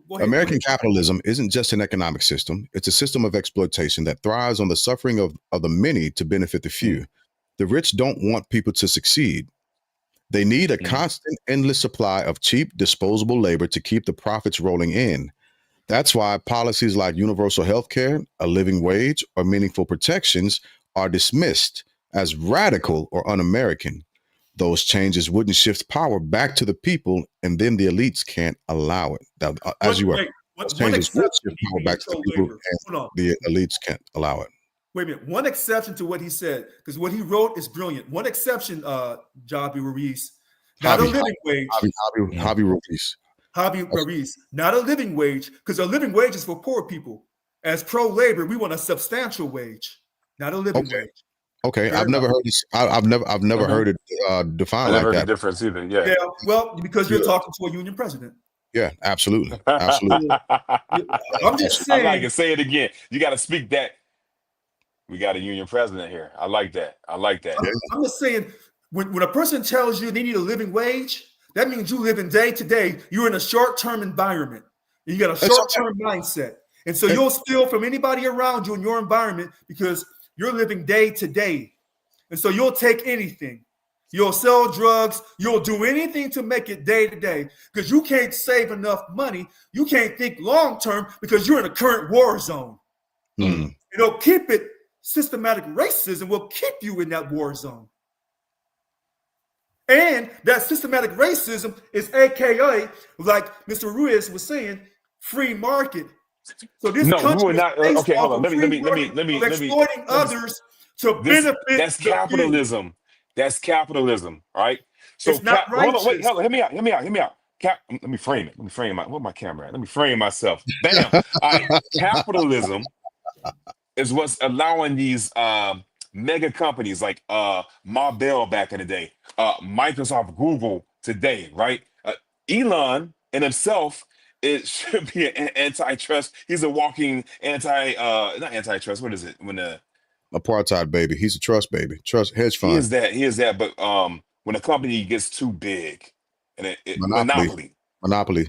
Go ahead, American capitalism isn't just an economic system. It's a system of exploitation that thrives on the suffering of the many to benefit the few. The rich don't want people to succeed. They need a constant, endless supply of cheap, disposable labor to keep the profits rolling in. That's why policies like universal health care, a living wage, or meaningful protections are dismissed as radical or un American. Those changes wouldn't shift power back to the people, and then the elites can't allow it. Now, as you were, those one changes would exception shift to power being back to the people, pro-labor. and Hold on. the elites can't allow it. Wait a minute. One exception to what he said, because what he wrote is brilliant. One exception, Javi Ruiz, not a living wage. Javi Ruiz. Javi Ruiz, not a living wage, because a living wage is for poor people. As pro-labor, we want a substantial wage, not a living wage. Okay, Fair I've never enough. heard this. I've never heard it I defined never like heard the that. difference either. Yeah. Yeah, well, because you're Yeah. talking to a union president. Yeah, absolutely, absolutely. I'm just I like saying. it. Say it again. You got to speak that. We got a union president here. I like that. I like that. I'm just saying, when a person tells you they need a living wage, that means you live in day to day. You're in a short-term environment. You got a short-term mindset. And so you'll steal from anybody around you in your environment because you're living day to day. And so you'll take anything. You'll sell drugs. You'll do anything to make it day to day because you can't save enough money. You can't think long-term because you're in a current war zone. It'll keep it. Systematic racism will keep you in that war zone. And that systematic racism is AKA, like Mr. Ruiz was saying, free market. So this country we is not. based Okay, hold off on. of Let me. exploiting others to benefit That's the few. capitalism. That's capitalism. All right. So It's not hold on. Wait. righteous. Hold on. Hear me out. Let me frame it. Let me frame where my camera at? Let me frame myself. Bam. All right. Capitalism is what's allowing these mega companies like Ma Bell back in the day, Microsoft, Google today, right? Elon in himself, it should be an antitrust. He's a walking not antitrust. What is it? When Apartheid baby. He's a trust baby. Trust hedge he fund. is that, But when a company gets too big, and Monopoly. Monopoly.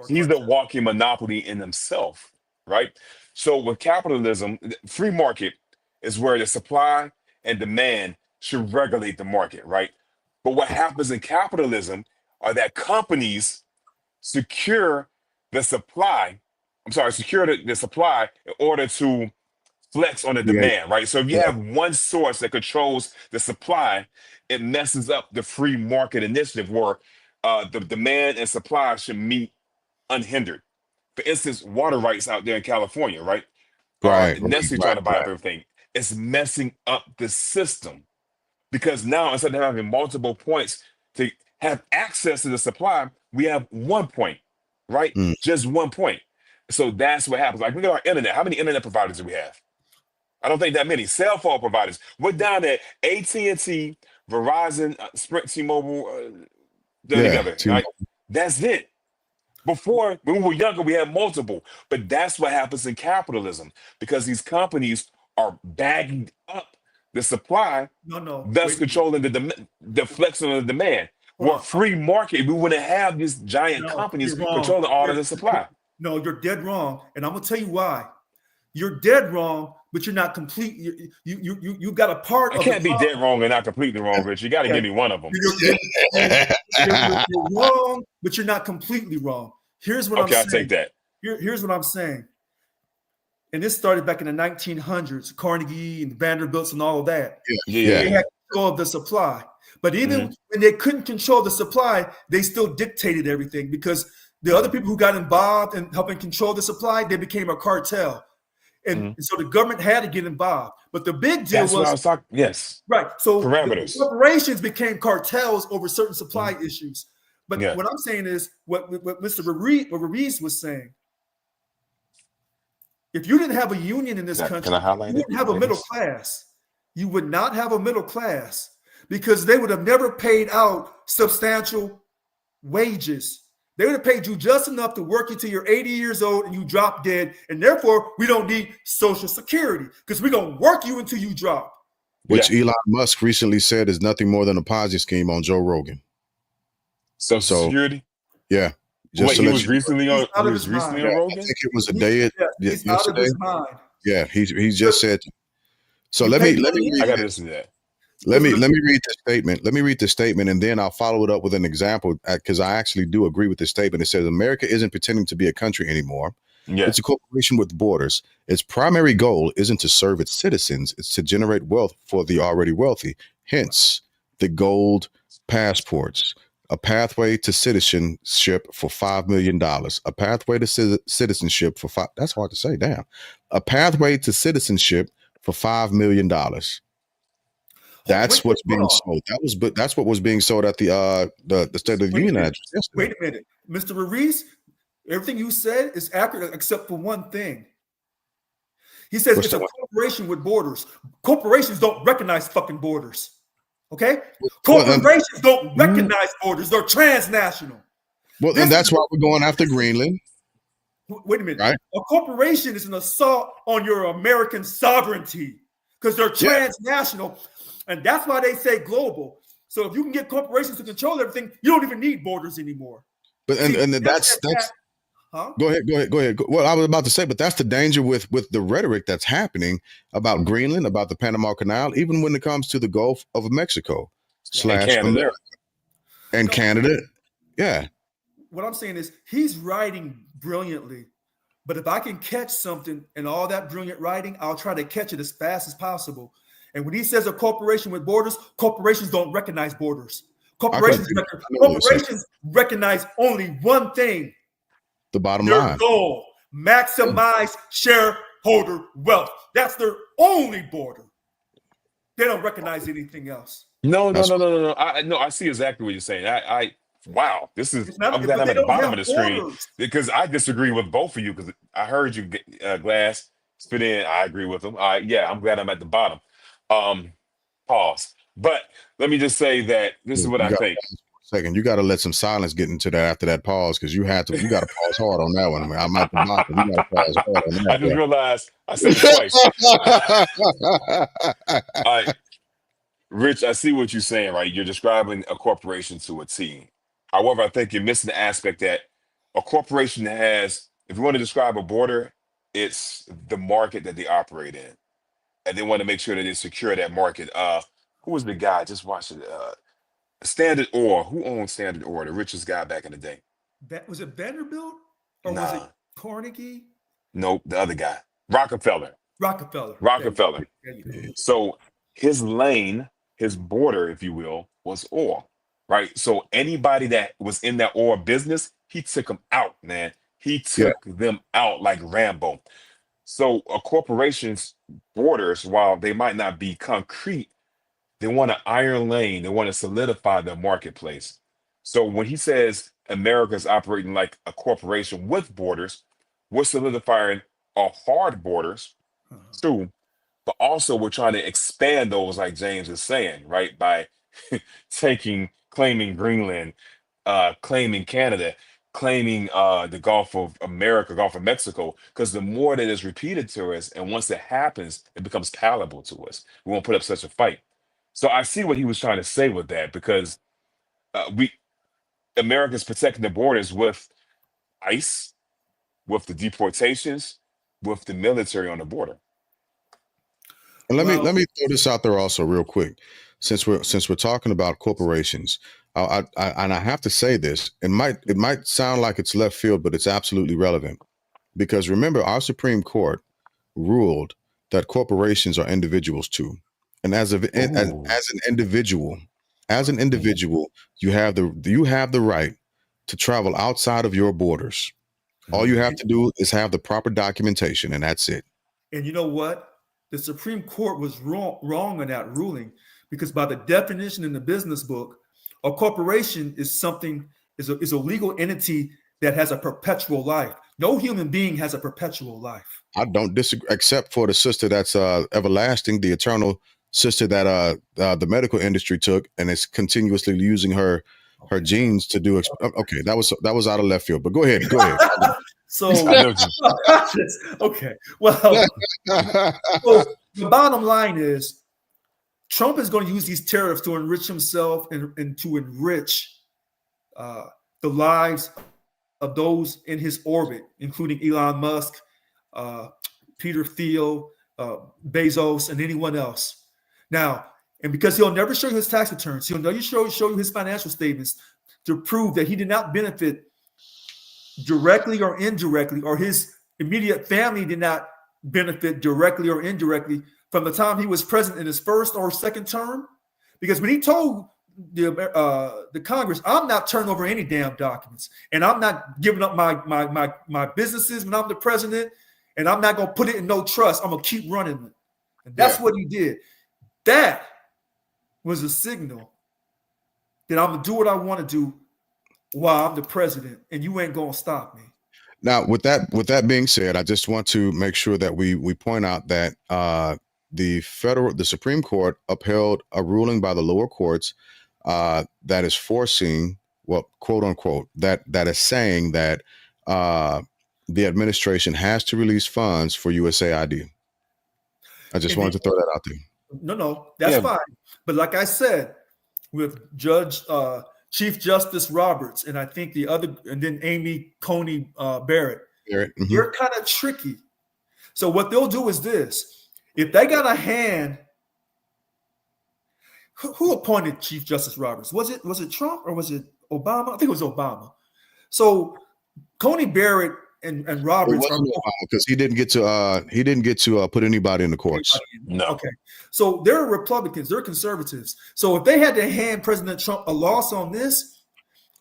he's the walking monopoly in himself, right? So with capitalism, free market is where the supply and demand should regulate the market, right? But what happens in capitalism are that companies secure the supply. Secure the supply in order to flex on the Yeah. demand, right? So if you Yeah. have one source that controls the supply, it messes up the free market initiative where the demand and supply should meet unhindered. For instance, water rights out there in California, right? Or Right. Nestle trying to buy up everything. It's messing up the system because now instead of having multiple points to have access to the supply, we have 1 point, right? Mm. Just 1 point. So that's what happens. Like look at our internet. How many internet providers do we have? I don't think that many. Cell phone providers. We're down at AT&T, Verizon, Sprint, T-Mobile, they're together, right? That's it. Before, when we were younger, we had multiple. But that's what happens in capitalism because these companies are bagging up the supply, thus controlling the flexing of the demand. What free market, we wouldn't have these giant companies controlling all of the supply. No, you're dead wrong. And I'm going to tell you why. You're dead wrong, but you're not complete. You got a part of I can't be dead wrong and not completely wrong, Rich. You got to give me one of them. You're wrong, but you're not completely wrong. Here's what I'm saying. Okay, I'll take that. Here's what I'm saying. And this started back in the 1900s, Carnegie and Vanderbilts and all of that. Yeah. They had control of the supply. But even when they couldn't control the supply, they still dictated everything because the other people who got involved in helping control the supply, they became a cartel. And so the government had to get involved. But the big deal was what I was talking. Yes. Right. So parameters. The corporations became cartels over certain supply issues. But what I'm saying is what Mr. Ruiz was saying. If you didn't have a union in this country, you wouldn't have a middle class. You would not have a middle class because they would have never paid out substantial wages. They would have paid you just enough to work you till you're 80 years old and you drop dead. And therefore, we don't need Social Security because we're going to work you until you drop. Which Elon Musk recently said is nothing more than a Ponzi scheme on Joe Rogan. Social Security? Yeah. Wait, he was recently on Rogan? I think it was a day he's yesterday. Out of his mind. Yeah, he just said. So let me read. I got to listen to that. Let me read the statement. Let me read the statement, and then I'll follow it up with an example because I actually do agree with this statement. It says America isn't pretending to be a country anymore. Yeah. It's a corporation with borders. Its primary goal isn't to serve its citizens. It's to generate wealth for the already wealthy. Hence, the gold passports. A pathway to citizenship for $5 million. A pathway to citizenship for five. That's hard to say. Damn. A pathway to citizenship for $5 million. That's what's being sold. That's what was being sold at the State of the Union address yesterday. Wait a minute, Mr. Ruiz. Everything you said is accurate except for one thing. He says it's a corporation with borders. Corporations don't recognize fucking borders. Okay? Corporations don't recognize borders. They're transnational. Well, and that's why we're going after Greenland. Wait a minute. Right? A corporation is an assault on your American sovereignty because they're transnational. And that's why they say global. So if you can get corporations to control everything, you don't even need borders anymore. But and that's huh? Go ahead. Well, I was about to say, but that's the danger with the rhetoric that's happening about Greenland, about the Panama Canal, even when it comes to the Gulf of Mexico / America and Canada. Yeah. What I'm saying is he's writing brilliantly, but if I can catch something in all that brilliant writing, I'll try to catch it as fast as possible. And when he says a corporation with borders, corporations don't recognize borders. Corporations recognize only one thing. The bottom their line. Goal, maximize shareholder wealth. That's their only border. They don't recognize anything else. No. I see exactly what you're saying. Wow, this is. It's not, I'm glad but I'm they at the don't bottom of have the screen borders. because I disagree with both of you. Because I heard you, Glass, spit in. I agree with them. All right, yeah, I'm glad I'm at the bottom. Um, Pause. But let me just say that this is what You I got think. second. You got to let some silence get into that after that pause because you got to pause hard on that one. I mean, I'm at the bottom. You got to pause hard on I just realized I said it twice. that. All right, Rich, I see what you're saying, right? You're describing a corporation to a T. However, I think you're missing the aspect that a corporation has, if you want to describe a border, it's the market that they operate in. And they want to make sure that they secure that market. Who was the guy? Just watch it. Standard Oil. Who owned Standard Oil? The richest guy back in the day. Was it Vanderbilt or was it Nah, Carnegie? nope, the other guy. Rockefeller. Rockefeller. Rockefeller. There you go. So his lane, his border, if you will, was oil, right? So anybody that was in that oil business, he took them out, man. He Yeah. took them out like Rambo. So a corporation's borders, while they might not be concrete, they want an iron lane. They want to solidify their marketplace. So when he says America's operating like a corporation with borders, we're solidifying our hard borders Uh-huh. too, but also we're trying to expand those, like James is saying, right? By claiming Greenland, claiming Canada, claiming the Gulf of America, Gulf of Mexico, because the more that is repeated to us, and once it happens, it becomes palatable to us. We won't put up such a fight. So I see what he was trying to say with that, because we America's protecting the borders with ICE, with the deportations, with the military on the border. And let Well, me throw this out there also real quick, since we're talking about corporations. And I have to say this. It might sound like it's left field, but it's absolutely relevant because remember, our Supreme Court ruled that corporations are individuals too, and Ooh. as an individual, you have the right to travel outside of your borders. All you have Mhm. to do is have the proper documentation, and that's it. and you know what? The Supreme Court was wrong on that ruling because by the definition in the business book, a corporation is is a legal entity that has a perpetual life. No human being has a perpetual life. I don't disagree, except for the sister that's everlasting, the eternal sister that the medical industry took, and is continuously using her Okay. genes to do. Okay, that was out of left field. But go ahead, go ahead. So I know you. okay. Well, so the bottom line is Trump is going to use these tariffs to enrich himself and to enrich uh, the lives of those in his orbit, including Elon Musk, uh, Peter Thiel, Bezos, and anyone else. Now, and because he'll never show you his tax returns, he'll never show you his financial statements to prove that he did not benefit directly or indirectly, or his immediate family did not benefit directly or indirectly from the time he was president in his first or second term. Because when he told the Congress, I'm not turning over any damn documents, and I'm not giving up my businesses when I'm the president, and I'm not gonna put it in no trust. I'm gonna keep running it, and that's what he did. That was a signal that I'm gonna do what I want to do while I'm the president, and you ain't gonna stop me. Now, with that being said, I just want to make sure that we point out that the Supreme Court upheld a ruling by the lower courts that is forcing, well, quote unquote, that is saying that the administration has to release funds for USAID. I just And wanted to throw that out there. no, that's Yeah. fine. But like I said, with Chief Justice Roberts, and I think the other, and then Amy Coney Barrett, Mm-hmm. you're kind of tricky. So what they'll do is this: if they got a hand, who appointed Chief Justice Roberts? Was it Trump or was it Obama? I think it was Obama. So Coney Barrett and It Roberts are wasn't because he didn't get to put anybody in the courts. No. okay. So they're Republicans, they're conservatives. So if they had to hand President Trump a loss on this,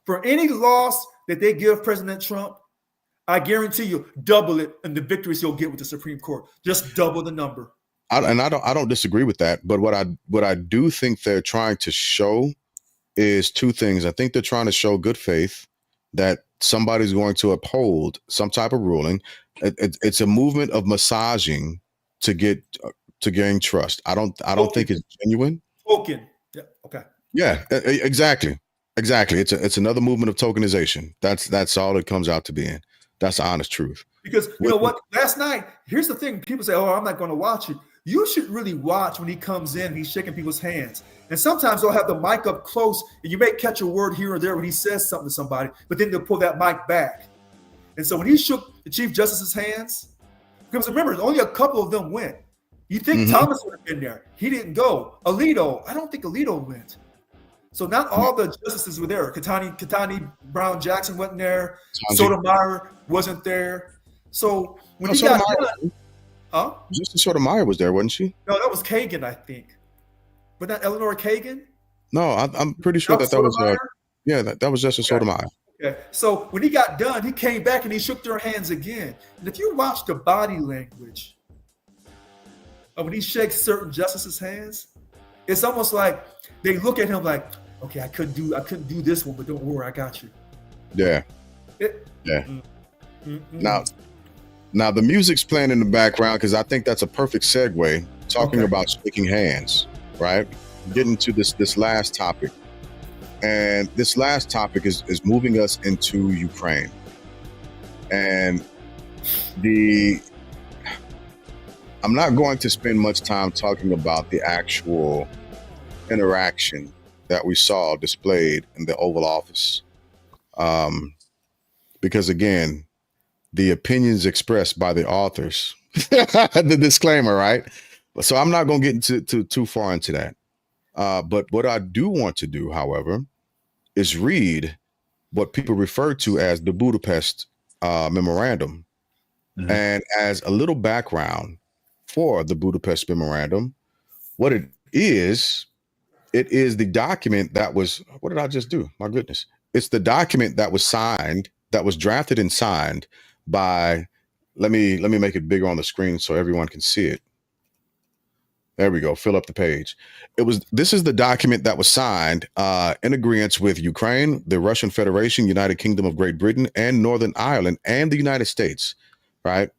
for any loss that they give President Trump, I guarantee you double it in the victories he'll get with the Supreme Court. Just double the number. I don't disagree with that. But what I do think they're trying to show is two things. I think they're trying to show good faith that somebody's going to uphold some type of ruling. It's a movement of massaging to get to gain trust. I don't think it's genuine. Token. Yeah. Okay. Yeah, exactly. Exactly. It's another movement of tokenization. That's all it comes out to being. That's the honest truth. Because you know what? Last night, here's the thing. People say, oh, I'm not going to watch it. You should really watch when he comes in, he's shaking people's hands. And sometimes they'll have the mic up close, and you may catch a word here or there when he says something to somebody, but then they'll pull that mic back. And so when he shook the Chief Justice's hands, because remember, only a couple of them went. You think Thomas would have been there. He didn't go. Alito, I don't think Alito went. So not all the justices were there. Katani Brown Jackson wasn't there. Sotomayor wasn't there. So when he got done, Justice Sotomayor was there, wasn't she? No, that was Kagan, I think. But not Eleanor Kagan? No, I'm pretty sure that was that was Justice Sotomayor. Okay. So when he got done, he came back and he shook their hands again. And if you watch the body language of when he shakes certain justices' hands, it's almost like they look at him like, okay, I couldn't do this one, but don't worry, I got you. Yeah. Now the music's playing in the background because I think that's a perfect segue talking about shaking hands, right? Getting to this last topic. And this last topic is moving us into Ukraine. And I'm not going to spend much time talking about the actual interaction that we saw displayed in the Oval Office. Because again, the opinions expressed by the authors, the disclaimer, right? So I'm not going to get into too far into that. But what I do want to do, however, is read what people refer to as the Budapest Memorandum. Mm-hmm. And as a little background for the Budapest Memorandum, what it is the document that was, what did I just do? My goodness. It's the document that was signed, that was drafted and signed by, let me make it bigger on the screen so everyone can see it. There we go. Fill up the page. This is the document that was signed in agreement with Ukraine, the Russian Federation, United Kingdom of Great Britain, and Northern Ireland, and the United States, right?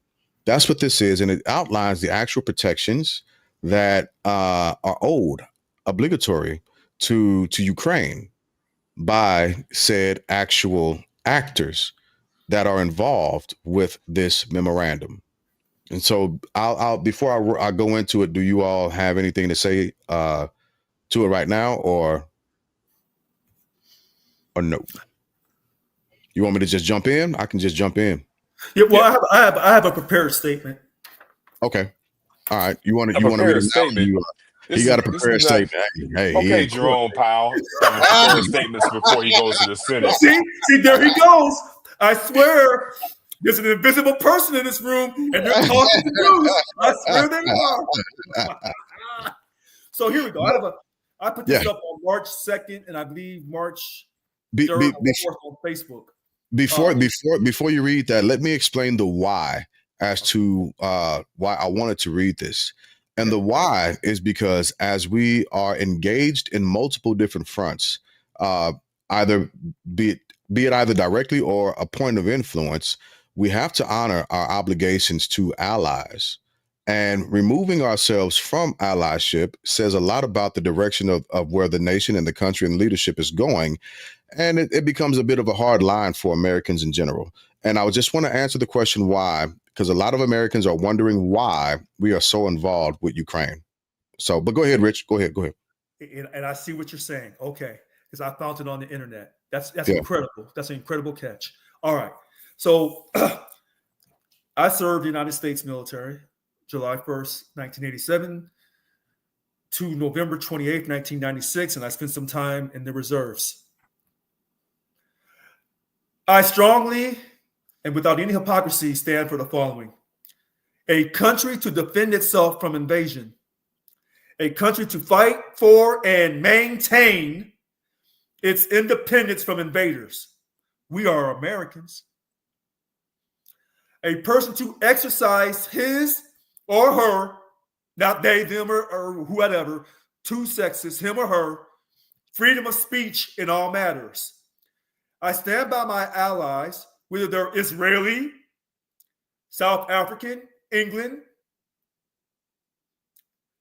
That's what this is. And it outlines the actual protections that are obligatory to Ukraine by said actual actors that are involved with this memorandum. And so I'll before I go into it, do you all have anything to say to it right now or no? You want me to just jump in? I can just jump in. Yeah, well, I have a prepared statement. Okay. All right. You want to read a statement? You got a prepared statement. Hey, okay, Jerome Powell. Prepared statements before he goes to the Senate. See, there he goes. I swear. There's an invisible person in this room, and they're talking to news. I swear they are. So here we go. I put this up on March 2nd, and I believe March 3rd or 4th on Facebook. Before you read that, let me explain the why as to why I wanted to read this. And the why is because as we are engaged in multiple different fronts, either be it either directly or a point of influence, we have to honor our obligations to allies. And removing ourselves from allyship says a lot about the direction of where the nation and the country and leadership is going. And it becomes a bit of a hard line for Americans in general. And I just want to answer the question why, because a lot of Americans are wondering why we are so involved with Ukraine. So, but go ahead, Rich. Go ahead. And I see what you're saying. Okay. Because I found it on the internet. That's incredible. That's an incredible catch. All right. So I served the United States military, July 1st, 1987 to November 28th, 1996, and I spent some time in the reserves. I strongly and without any hypocrisy stand for the following: a country to defend itself from invasion, a country to fight for and maintain its independence from invaders. We are Americans. A person to exercise his or her, not they, them, or whatever, two sexes, him or her, freedom of speech in all matters. I stand by my allies, whether they're Israeli, South African, England,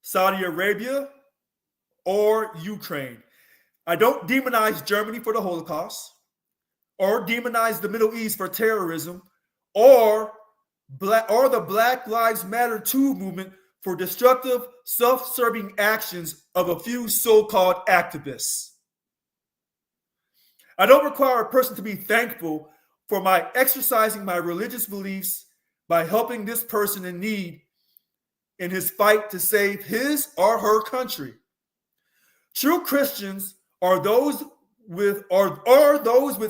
Saudi Arabia, or Ukraine. I don't demonize Germany for the Holocaust, or demonize the Middle East for terrorism, or the Black Lives Matter 2 movement for destructive, self-serving actions of a few so-called activists. I don't require a person to be thankful for my exercising my religious beliefs by helping this person in need in his fight to save his or her country. True Christians are those with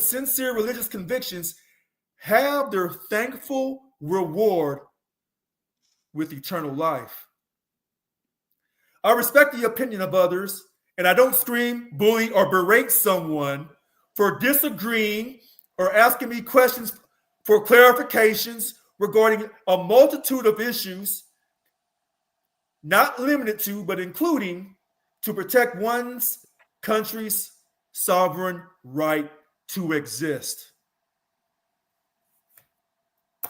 sincere religious convictions have their thankful reward with eternal life. I respect the opinion of others, and I don't scream, bully, or berate someone for disagreeing or asking me questions for clarifications regarding a multitude of issues, not limited to, but including, to protect one's country's sovereign right to exist.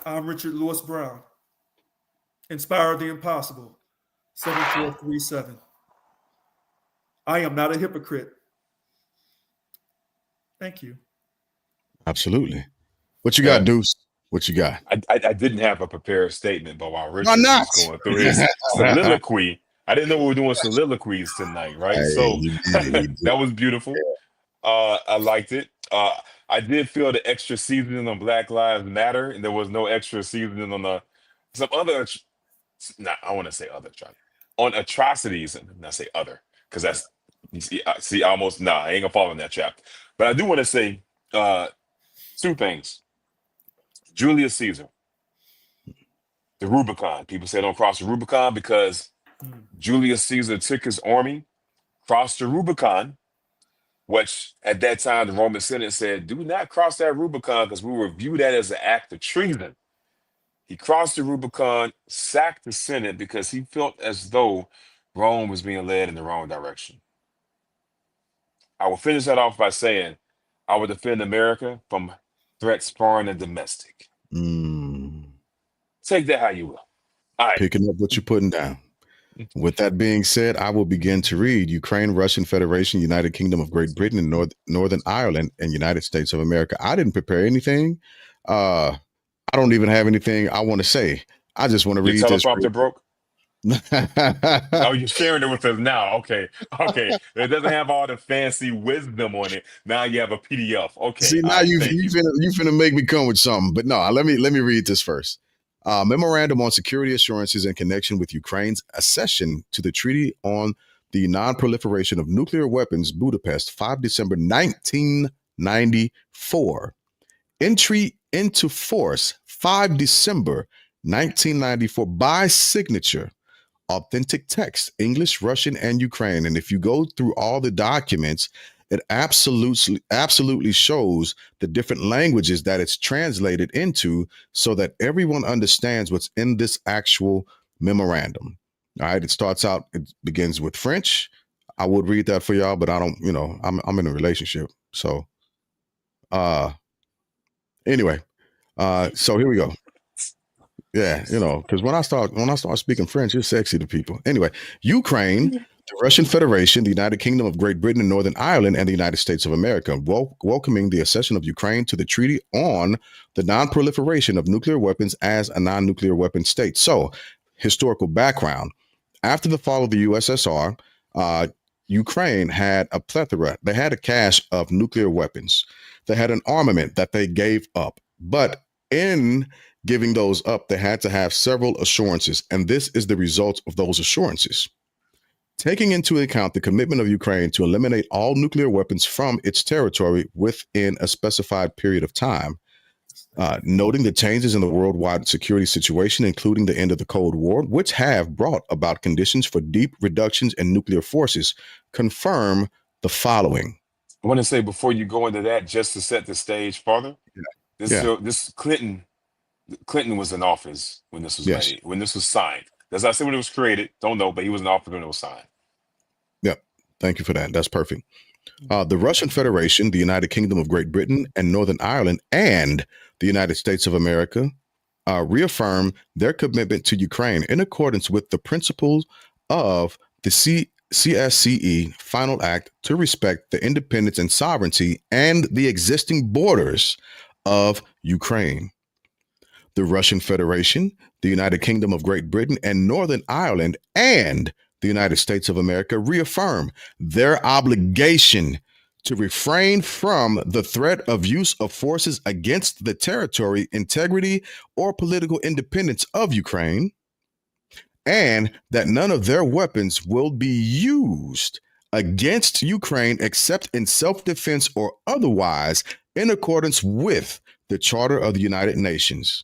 I'm Richard Lewis Brown. Inspire the impossible. 7437. I am not a hypocrite. Thank you. Absolutely. What you got, Deuce? What you got? I didn't have a prepared statement, but while Why Richard not? was going through his soliloquy, I didn't know we were doing soliloquies tonight, right? Hey, So you did. that was beautiful. I liked it. I did feel the extra seasoning on Black Lives Matter, and there was no extra seasoning on some other. I want to say other on atrocities, and not say other, because that's see almost I ain't gonna fall in that trap. But I do want to say two things. Julius Caesar, the Rubicon. People say don't cross the Rubicon because Julius Caesar took his army, crossed the Rubicon, which at that time the Roman Senate said, do not cross that Rubicon because we will view that as an act of treason. He crossed the Rubicon, sacked the Senate because he felt as though Rome was being led in the wrong direction. I will finish that off by saying, I will defend America from threats foreign and domestic. Take that how you will. All right. Picking up what you're putting down. With that being said, I will begin to read Ukraine, Russian Federation, United Kingdom of Great Britain, and Northern Ireland, and United States of America. I didn't prepare anything. I don't even have anything I want to say. I just want to read this. Teleprompter broke? Oh, you're sharing it with us now. Okay. It doesn't have all the fancy wisdom on it. Now you have a PDF. Okay. See, now you finna make me come with something. But no, let me read this first. Memorandum on security assurances in connection with Ukraine's accession to the Treaty on the Non-Proliferation of Nuclear Weapons, Budapest, 5 December 1994. Entry into force, 5 December 1994, by signature. Authentic text, English, Russian, and Ukraine. And if you go through all the documents, it absolutely shows the different languages that it's translated into so that everyone understands what's in this actual memorandum. All right. It starts out, it begins with French. I would read that for y'all, but I don't, I'm in a relationship. So, anyway, so here we go. Yeah, because when I start speaking French, it's sexy to people. Anyway, Ukraine, the Russian Federation, the United Kingdom of Great Britain and Northern Ireland, and the United States of America, welcoming the accession of Ukraine to the Treaty on the Non-Proliferation of Nuclear Weapons as a non-nuclear weapon state. So, historical background. After the fall of the USSR, Ukraine had a plethora. They had a cache of nuclear weapons. They had an armament that they gave up. But in giving those up, they had to have several assurances, and this is the result of those assurances. Taking into account the commitment of Ukraine to eliminate all nuclear weapons from its territory within a specified period of time, noting the changes in the worldwide security situation, including the end of the Cold War, which have brought about conditions for deep reductions in nuclear forces, confirm the following. I want to say before you go into that, just to set the stage further, this Clinton was in office when this was made, when this was signed. Does I say when it was created? Don't know, but he was in office when it was signed. Yep. Thank you for that. That's perfect. The Russian Federation, the United Kingdom of Great Britain and Northern Ireland, and the United States of America reaffirm their commitment to Ukraine in accordance with the principles of the CSCE Final Act to respect the independence and sovereignty and the existing borders of Ukraine. The Russian Federation, the United Kingdom of Great Britain and Northern Ireland, and the United States of America reaffirm their obligation to refrain from the threat of use of forces against the territory, integrity, or political independence of Ukraine, and that none of their weapons will be used against Ukraine except in self defense or otherwise in accordance with the Charter of the United Nations.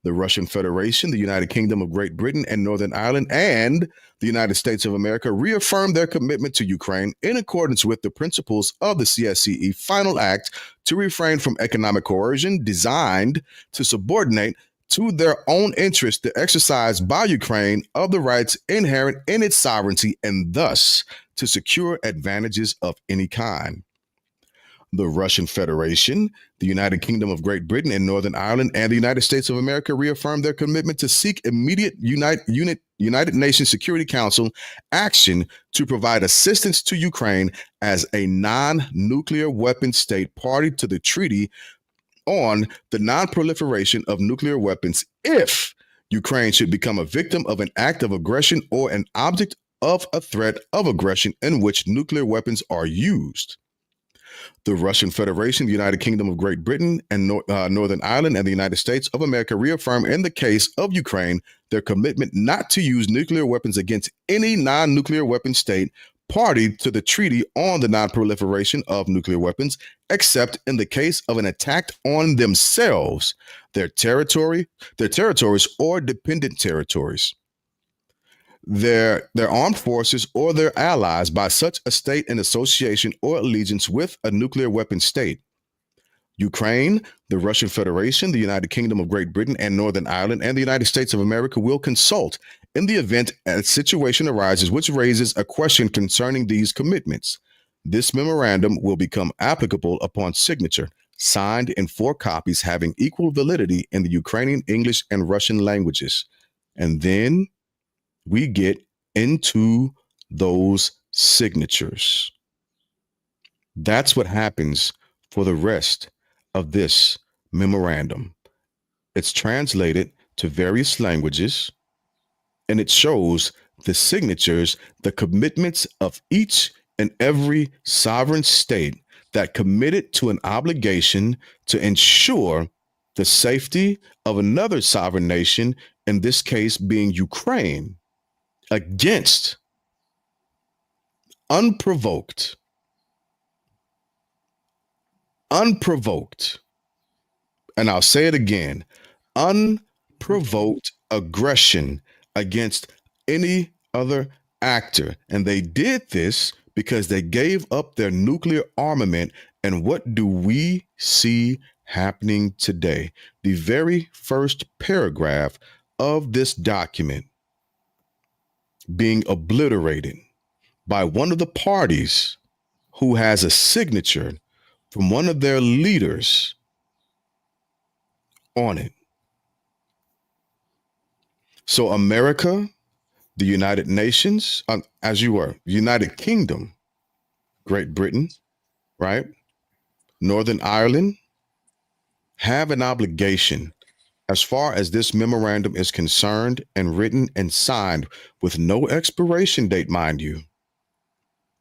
The Russian Federation, the United Kingdom of Great Britain and Northern Ireland, and the United States of America reaffirm their commitment to Ukraine in accordance with the principles of the CSCE Final Act to refrain from economic coercion designed to subordinate to their own interest the exercise by Ukraine of the rights inherent in its sovereignty and thus to secure advantages of any kind. The Russian Federation, the United Kingdom of Great Britain and Northern Ireland, and the United States of America reaffirm their commitment to seek immediate United Nations Security Council action to provide assistance to Ukraine as a non-nuclear weapon state party to the Treaty on the Non-Proliferation of Nuclear Weapons if Ukraine should become a victim of an act of aggression or an object of a threat of aggression in which nuclear weapons are used. The Russian Federation, the United Kingdom of Great Britain and Northern Ireland, and the United States of America reaffirm in the case of Ukraine their commitment not to use nuclear weapons against any non-nuclear weapon state party to the Treaty on the Non-Proliferation of Nuclear Weapons, except in the case of an attack on themselves, their territories, or dependent territories, their armed forces or their allies by such a state in association or allegiance with a nuclear weapon state. Ukraine, the Russian Federation, the United Kingdom of Great Britain and Northern Ireland, and the United States of America will consult in the event a situation arises which raises a question concerning these commitments. This memorandum will become applicable upon signature, signed in 4 copies having equal validity in the Ukrainian, English, and Russian languages. And then we get into those signatures. That's what happens for the rest of this memorandum. It's translated to various languages and it shows the signatures, the commitments of each and every sovereign state that committed to an obligation to ensure the safety of another sovereign nation, in this case being Ukraine, against unprovoked, and I'll say it again, unprovoked aggression against any other actor. And they did this because they gave up their nuclear armament. And what do we see happening today? The very first paragraph of this document being obliterated by one of the parties who has a signature from one of their leaders on it. So America, the United Nations, as you were, United Kingdom, Great Britain, right? Northern Ireland have an obligation as far as this memorandum is concerned and written and signed with no expiration date, mind you.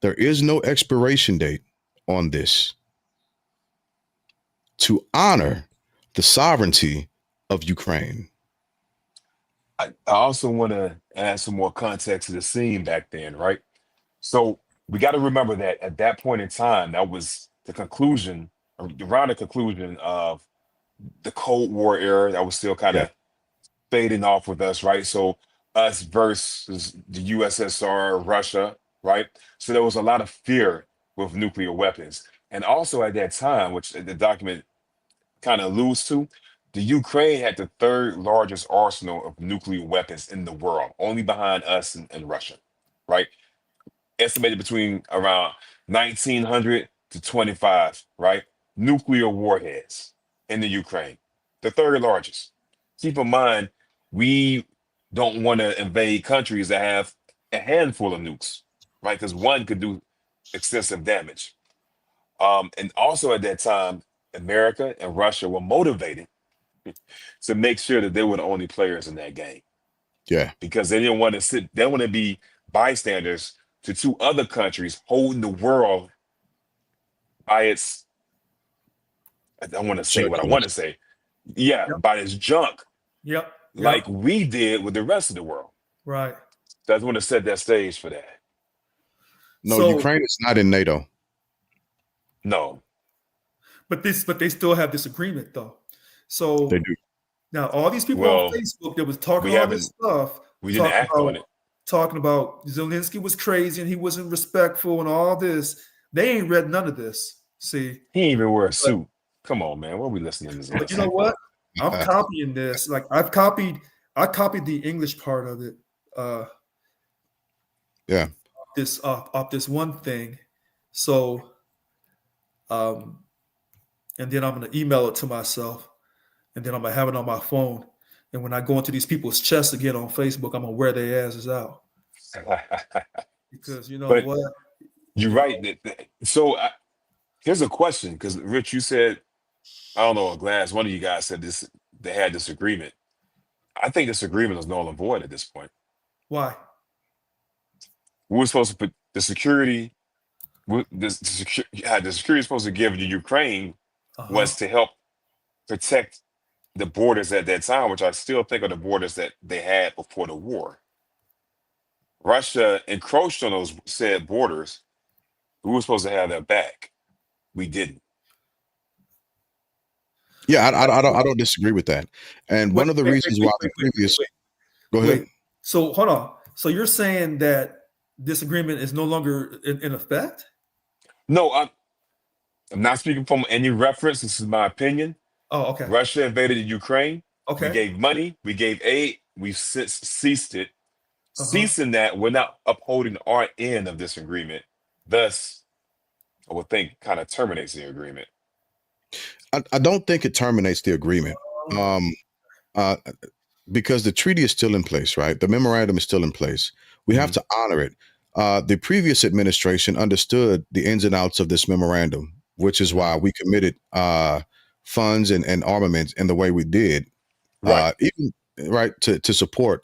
There is no expiration date on this, to honor the sovereignty of Ukraine. I also want to add some more context to the scene back then, right? So we got to remember that at that point in time, that was the conclusion, around the conclusion of the Cold War era that was still kind Yeah. of fading off with us, right? So us versus the USSR, Russia, right? So there was a lot of fear with nuclear weapons. And also at that time, which the document kind of alludes to, the Ukraine had the 3rd largest arsenal of nuclear weapons in the world, only behind us and Russia, right? Estimated between around 1900 to 25, right? Nuclear warheads in the Ukraine, the third largest. Keep in mind, we don't want to invade countries that have a handful of nukes, right? Because one could do extensive damage. And also at that time, America and Russia were motivated to make sure that they were the only players in that game Yeah. because they didn't want to sit, they want to be bystanders to two other countries holding the world by its, I don't want to say what I want to Shirtless. say. Yeah, Yep. by its junk, Yep. like we did with the rest of the world. Right. So I just want to set that stage for that. No, So, Ukraine is not in NATO. No, but they still have this agreement though. So They do. now all these people on well, Facebook that was talking we all this stuff, didn't act on it. talking about Zelensky was crazy and he wasn't respectful and all this, they ain't read none of this. See, He ain't even wear a suit. Come on, man. What are we listening to? but you know what? I'm copying this. Like I copied the English part of it. Yeah. This off this one thing. So and then I'm gonna email it to myself, and then I'm gonna have it on my phone. And when I go into these people's chests again on Facebook, I'm gonna wear their asses out. Because you know But what? you're right. So here's a question, because Rich, you said, I don't know, Glass, one of you guys said this, they had this agreement. I think this agreement is null and void at this point. Why? We were supposed to put the security, the security supposed to give to Ukraine was to help protect the borders at that time, which I still think are the borders that they had before the war. Russia encroached on those said borders. We were supposed to have their back. We didn't. Yeah, I don't disagree with that. And one of the reasons why the previous go ahead. Wait. So hold on. So you're saying that this agreement is no longer in effect? No, I'm not speaking from any reference. This is my opinion. Oh, okay. Russia invaded Ukraine. Okay. We gave money. We gave aid. We've since ceased it. Ceasing that, we're not upholding our end of this agreement. Thus, I would think kind of terminates the agreement. I don't think it terminates the agreement. Because the treaty is still in place, right? The memorandum is still in place. We have to honor it. The previous administration understood the ins and outs of this memorandum, which is why we committed funds and armaments in the way we did, Right. even right to support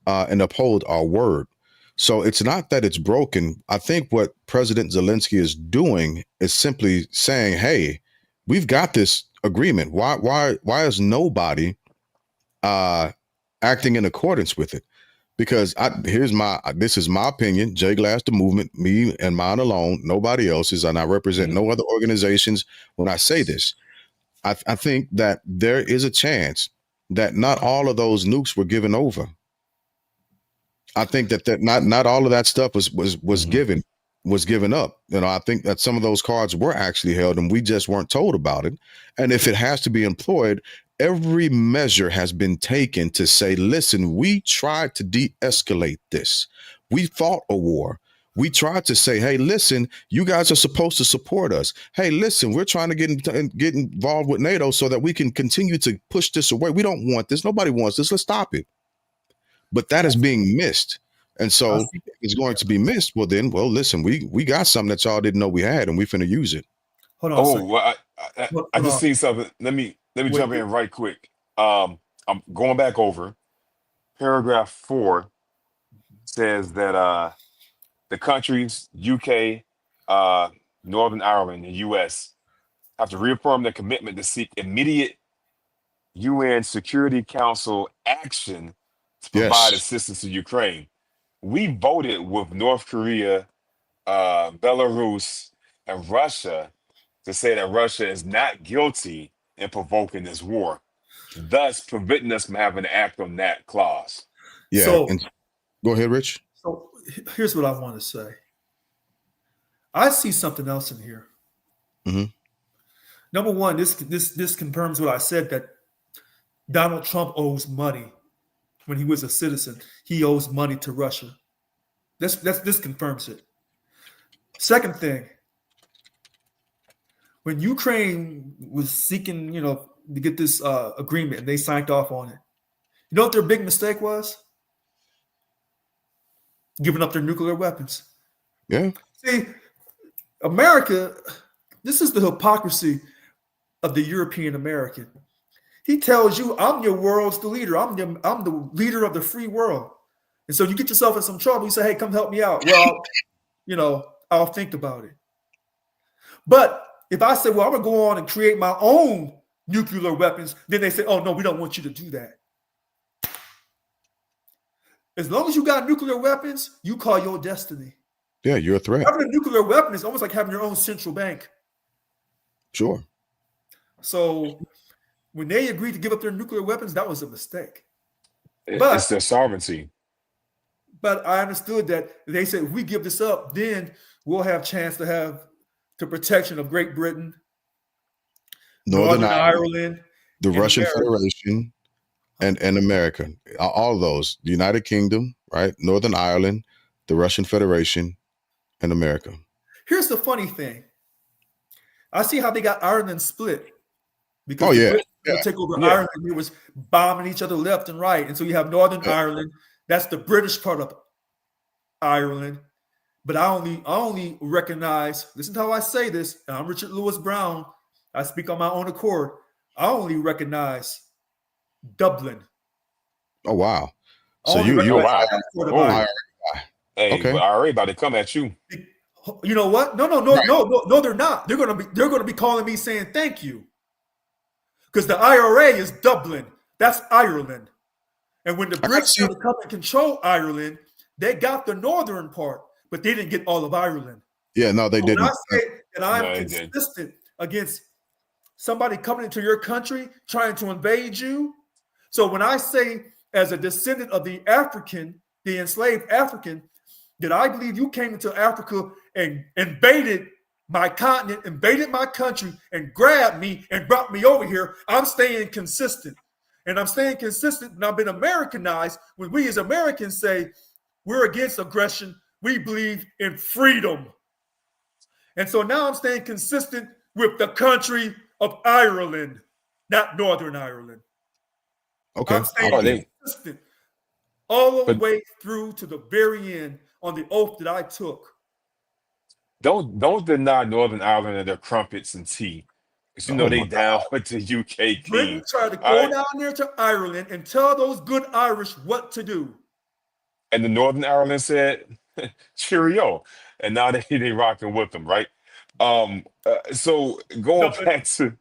and uphold our word. So it's not that it's broken. I think what President Zelensky is doing is simply saying, "Hey, we've got this agreement. Why is nobody acting in accordance with it?" Because this is my opinion, J Glass, the movement, me and mine alone, nobody else's, and I represent no other organizations when I say this. I think that there is a chance that not all of those nukes were given over. I think that not all of that stuff was given up. You know, I think that some of those cards were actually held and we just weren't told about it. And if it has to be employed, every measure has been taken to say, listen, we tried to de-escalate this. We fought a war. We tried to say, hey, listen, you guys are supposed to support us. Hey, listen, we're trying to get involved with NATO so that we can continue to push this away. We don't want this. Nobody wants this. Let's stop it. But that is being missed. And so if it's going to be missed, well, listen, we got something that y'all didn't know we had, and we finna use it. Hold on. Well, I just seen something. Let me jump in right quick. I'm going back over. Paragraph 4 says that the countries, UK, Northern Ireland, and US, have to reaffirm their commitment to seek immediate UN Security Council action to provide assistance to Ukraine. We voted with North Korea, Belarus, and Russia to say that Russia is not guilty in provoking this war, thus preventing us from having to act on that clause. Yeah. So, go ahead, Rich. So here's what I want to say. I see something else in here. Number one, this confirms what I said, that Donald Trump owes money. When he was a citizen, he owes money to Russia. This confirms it. Second thing, when Ukraine was seeking, to get this agreement, and they signed off on it, you know what their big mistake was? Giving up their nuclear weapons. Yeah. See, America, this is the hypocrisy of the European American. He tells you, I'm your world's the leader. I'm the leader of the free world. And so you get yourself in some trouble. You say, hey, come help me out. Well, I'll think about it. But if I say, well, I'm going to go on and create my own nuclear weapons, then they say, oh, no, we don't want you to do that. As long as you got nuclear weapons, you call your destiny. Yeah, you're a threat. Having a nuclear weapon is almost like having your own central bank. Sure. So when they agreed to give up their nuclear weapons, that was a mistake. It's their sovereignty. But I understood that they said, if we give this up, then we'll have a chance to have the protection of Great Britain, Northern Ireland, the Russian America. Federation, and America. All of those. The United Kingdom, right? Northern Ireland, the Russian Federation, and America. Here's the funny thing. I see how they got Ireland split. Because the take over Ireland, it was bombing each other left and right. And so you have Northern Ireland. That's the British part of Ireland. But I only recognize, listen to how I say this, and I'm Richard Lewis Brown. I speak on my own accord. I only recognize Dublin. Oh, wow. So you wow. Hey, okay. But IRA about to come at you. You know what? No, they're not. They're gonna be calling me saying thank you. Because the IRA is Dublin. That's Ireland. And when the Brits come and control Ireland, they got the northern part, but they didn't get all of Ireland. Yeah, no, they didn't. When I say that I'm consistent against somebody coming into your country trying to invade you. So when I say, as a descendant of the enslaved African, that I believe you came into Africa and invaded my continent, invaded my country, and grabbed me and brought me over here, I'm staying consistent. And I'm staying consistent, and I've been Americanized. When we as Americans say we're against aggression, we believe in freedom. And so now I'm staying consistent with the country of Ireland, not Northern Ireland. Okay. I'm staying consistent all the way through to the very end on the oath that I took. Don't deny Northern Ireland and their crumpets and tea. Because they down with the UK king. Britain tried to go down there to Ireland and tell those good Irish what to do. And the Northern Ireland said, cheerio. And now they rocking with them, right? So going back to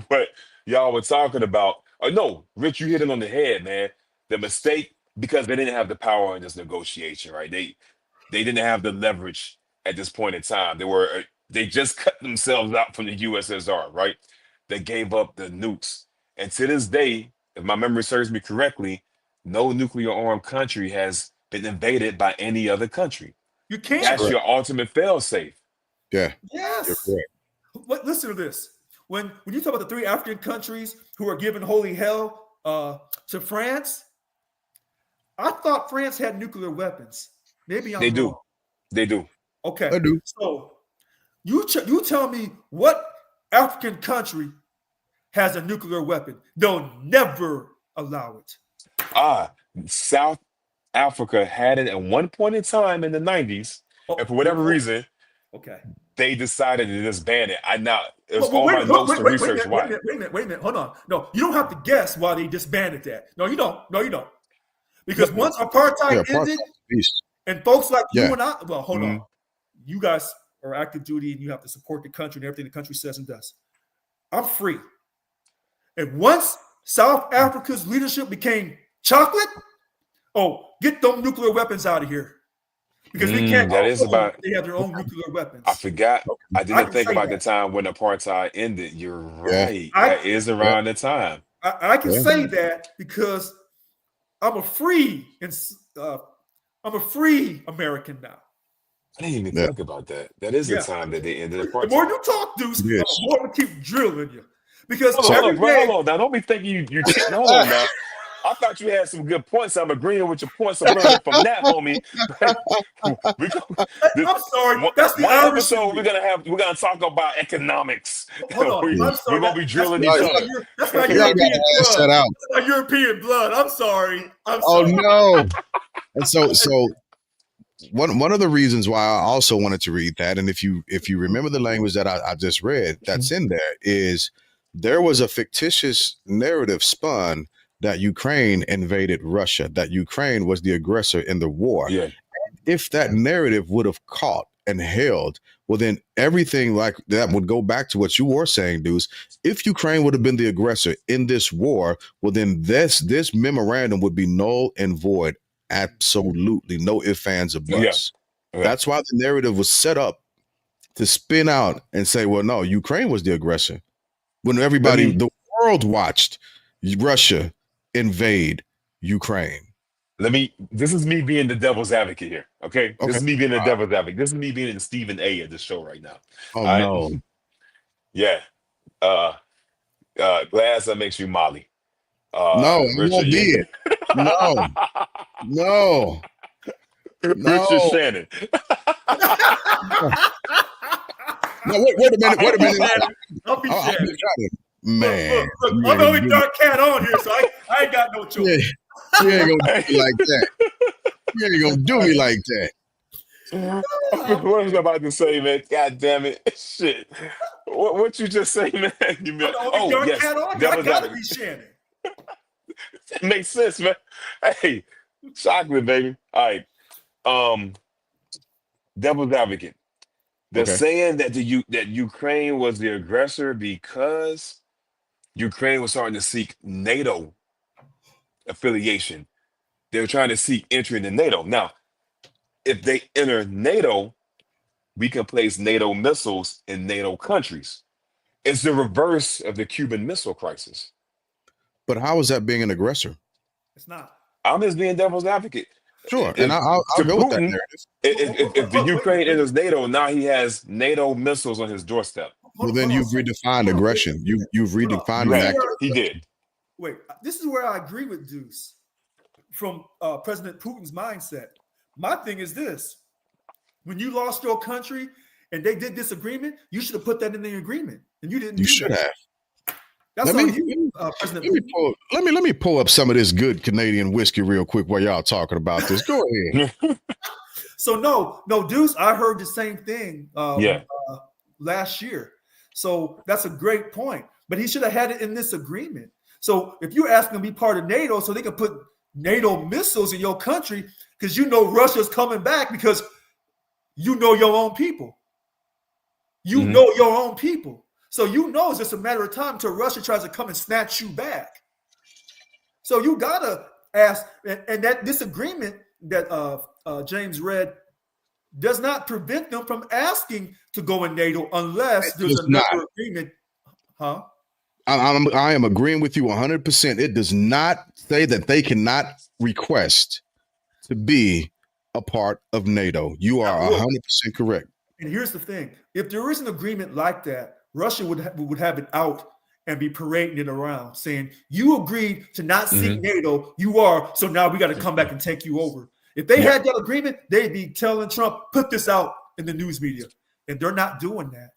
what y'all were talking about. No, Rich, you hit it on the head, man. The mistake, because they didn't have the power in this negotiation, right? They didn't have the leverage at this point in time. They just cut themselves out from the USSR, right? They gave up the nukes. And to this day, if my memory serves me correctly, no nuclear armed country has been invaded by any other country. You can't. That's your ultimate fail-safe. Yeah. Yes. Listen to this. When you talk about the 3 African countries who are giving holy hell to France, I thought France had nuclear weapons. Maybe I'm wrong. They do. Okay. I do. So you tell me what African country has a nuclear weapon. They'll never allow it. South Africa had it at one point in time in the 90s, and for whatever reason, they decided to disband it. It was on my notes to research why. Wait a minute. Hold on. No, you don't have to guess why they disbanded that. No, you don't. Because once apartheid ended, and folks like you and I, well, hold on. You guys are active duty and you have to support the country and everything the country says and does. I'm free. And once South Africa's leadership became chocolate, get those nuclear weapons out of here. Because we can't. They have their own nuclear weapons. I forgot. I didn't think about the time when apartheid ended. You're right. That is around the time. I can say that because I'm a free American now. I didn't even think about that. That is the time that they ended apartheid. The more you talk, Deuce, the more we keep drilling you. Because hold on. Now don't be thinking you cheating. Hold on now. I thought you had some good points. I'm agreeing with your points. I'm learning from that, homie. we go, this, I'm sorry. one, That's the one Irish in episode me. we're gonna talk about economics. Hold on. Yeah. I'm We're sorry. gonna be That's drilling each other. my Y'all gotta European hash that blood. out. That's my European blood. I'm sorry. I'm Oh sorry. no. And so one of the reasons why I also wanted to read that, and if you remember the language that I just read, that's in there, is there was a fictitious narrative spun that Ukraine invaded Russia, that Ukraine was the aggressor in the war. Yeah, If that narrative would have caught and held, well, then everything like that would go back to what you were saying, Deuce. If Ukraine would have been the aggressor in this war, well, then this memorandum would be null and void. Absolutely no ifs, ands, or yeah, buts. yeah. That's why the narrative was set up to spin out and say, well, no, Ukraine was the aggressor. When everybody, the world watched Russia invade Ukraine. This is me being the devil's advocate here. Okay. This Okay. is me being the devil's advocate. This is me being the Stephen A of the show right now. Oh, All right? no. Yeah. Glass that makes you Molly. No, it Richard, won't be it. No, no, Richard no. Shannon. No, wait a minute. Wait a minute. I'll be I'll be Shannon. Shannon. Man. Look, you I'm ain't the only gonna dark cat on here, so I ain't got no do me- choice. you ain't gonna do me like that. You ain't gonna do me like that. What was I about to say, man? God damn it. Shit. What you just say, man? You I'm meant, the only dark yes. cat on here. I Devil's gotta advocate. be Shannon. That makes sense, man. Hey, chocolate, baby. All right. Devil's advocate. They're Okay. saying that that Ukraine was the aggressor because Ukraine was starting to seek NATO affiliation. They were trying to seek entry into NATO. Now, if they enter NATO, we can place NATO missiles in NATO countries. It's the reverse of the Cuban Missile Crisis. But how is that being an aggressor? It's not. I'm just being devil's advocate. Sure. And I'll To go with that Putin, narrative. if the Ukraine enters NATO, now he has NATO missiles on his doorstep. Well, then you've redefined aggression. You've redefined You an have. act. He did. Wait, this is where I agree with Deuce from President Putin's mindset. My thing is this: when you lost your country and they did this agreement, you should have put that in the agreement, and you didn't. You should have. That's Let on me- you, President Putin. Let me pull up some of this good Canadian whiskey real quick while y'all talking about this. Go ahead. So no, Deuce, I heard the same thing Yeah. last year. So that's a great point. But he should have had it in this agreement. So if you're asking to be part of NATO so they can put NATO missiles in your country because you know Russia's coming back because you know your own people. You Mhm. know your own people. So you know it's just a matter of time until Russia tries to come and snatch you back. So you gotta ask, and that this agreement that James read does not prevent them from asking to go in NATO unless there's does another not. agreement. Huh? I am agreeing with you 100%. It does not say that they cannot request to be a part of NATO. You are 100% correct. And here's the thing: if there is an agreement like that, Russia would have it out and be parading it around, saying, "You agreed to not seek NATO. You are, so now we got to come back and take you over." If they had that agreement, they'd be telling Trump, "Put this out in the news media," and they're not doing that.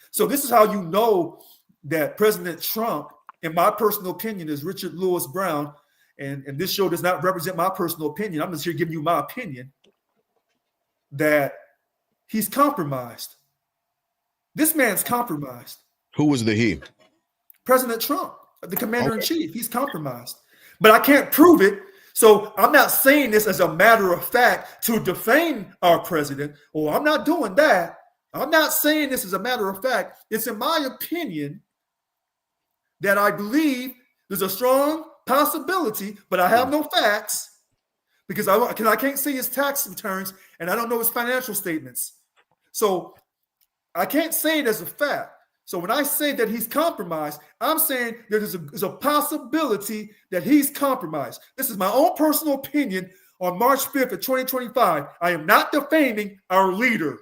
So this is how you know that President Trump, in my personal opinion, is Richard Lewis Brown, and this show does not represent my personal opinion. I'm just here giving you my opinion that he's compromised. This man's compromised. Who was the he? President Trump, the commander in chief, he's compromised. But I can't prove it. So I'm not saying this as a matter of fact to defame our president, or I'm not doing that. I'm not saying this as a matter of fact. It's in my opinion that I believe there's a strong possibility, but I have no facts because I can't see his tax returns and I don't know his financial statements. So I can't say it as a fact. So when I say that he's compromised, I'm saying that there's a possibility that he's compromised. This is my own personal opinion on March 5th of 2025. I am not defaming our leader.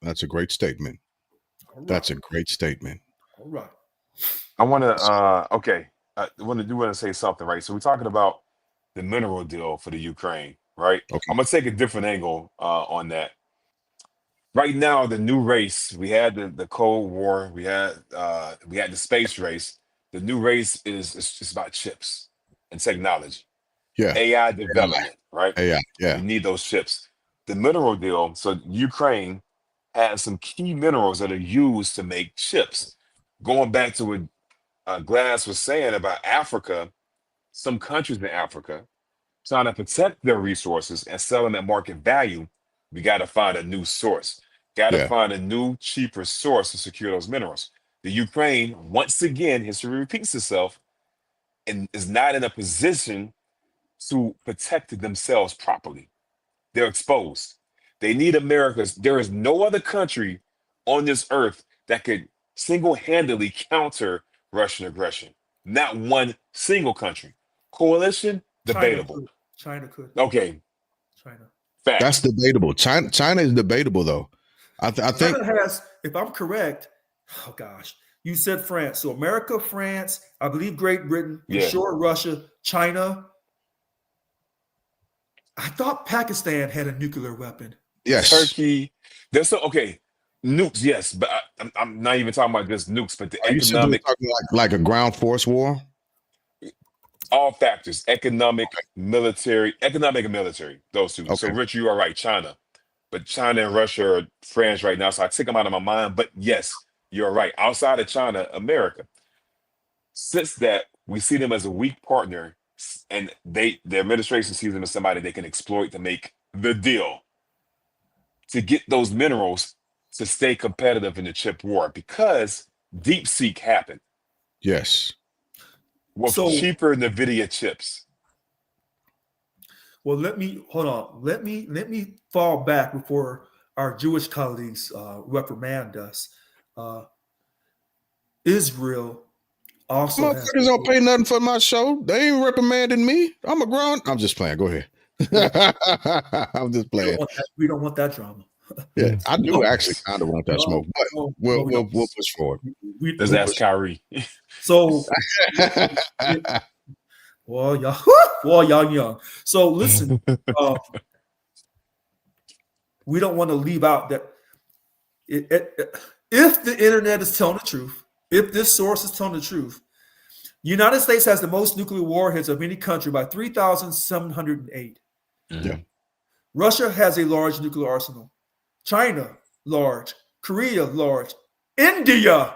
That's a great statement. All right. That's a great statement. All right. I want to, okay. I want to say something, right? So we're talking about the mineral deal for the Ukraine, right? Okay. I'm gonna take a different angle on that. Right now, the new race, we had the Cold War, we had the space race. The new race is it's just about chips and technology, Yeah. AI development, right? Yeah. We Yeah. need those chips. The mineral deal, so Ukraine has some key minerals that are used to make chips. Going back to what Glass was saying about Africa, some countries in Africa trying to protect their resources and sell them at market value, we got to find a new source. Got to Yeah. find a new, cheaper source to secure those minerals. The Ukraine, once again, history repeats itself and is not in a position to protect themselves properly. They're exposed. They need America's. There is no other country on this earth that could single-handedly counter Russian aggression. Not one single country. Coalition, China debatable. could. China could. Okay, China. That's facts. debatable. China is debatable though. I think China has, if I'm correct, oh gosh, you said France. So America, France, I believe Great Britain, for Yeah. sure, Russia, China. I thought Pakistan had a nuclear weapon. yes. Turkey. There's so okay. Nukes, yes, but I'm not even talking about just nukes, but the Are you simply economic, talking like a ground force war? all factors, economic and military, those two. So, Okay. Rich, you are right, China. But China and Russia are friends right now, so I take them out of my mind. But yes, you're right. Outside of China, America. Since that, we see them as a weak partner, and the administration sees them as somebody they can exploit to make the deal to get those minerals to stay competitive in the chip war because deep seek happened Yes. with So, cheaper NVIDIA chips. well, let me hold on. Let me fall back before our Jewish colleagues reprimand us. Uh, Israel also has. Motherfuckers don't pay nothing for my show. They ain't reprimanding me. I'm a grown. I'm just playing. Go ahead. I'm just playing. We don't want that drama. Yeah, I do No. actually kind of want that smoke, but No, we'll we don't. push forward. Let's ask Kyrie. So, well, y'all young. So listen, we don't want to leave out that if the internet is telling the truth, if this source is telling the truth, the United States has the most nuclear warheads of any country by 3,708. Yeah. Russia has a large nuclear arsenal. China, large. Korea, large. India,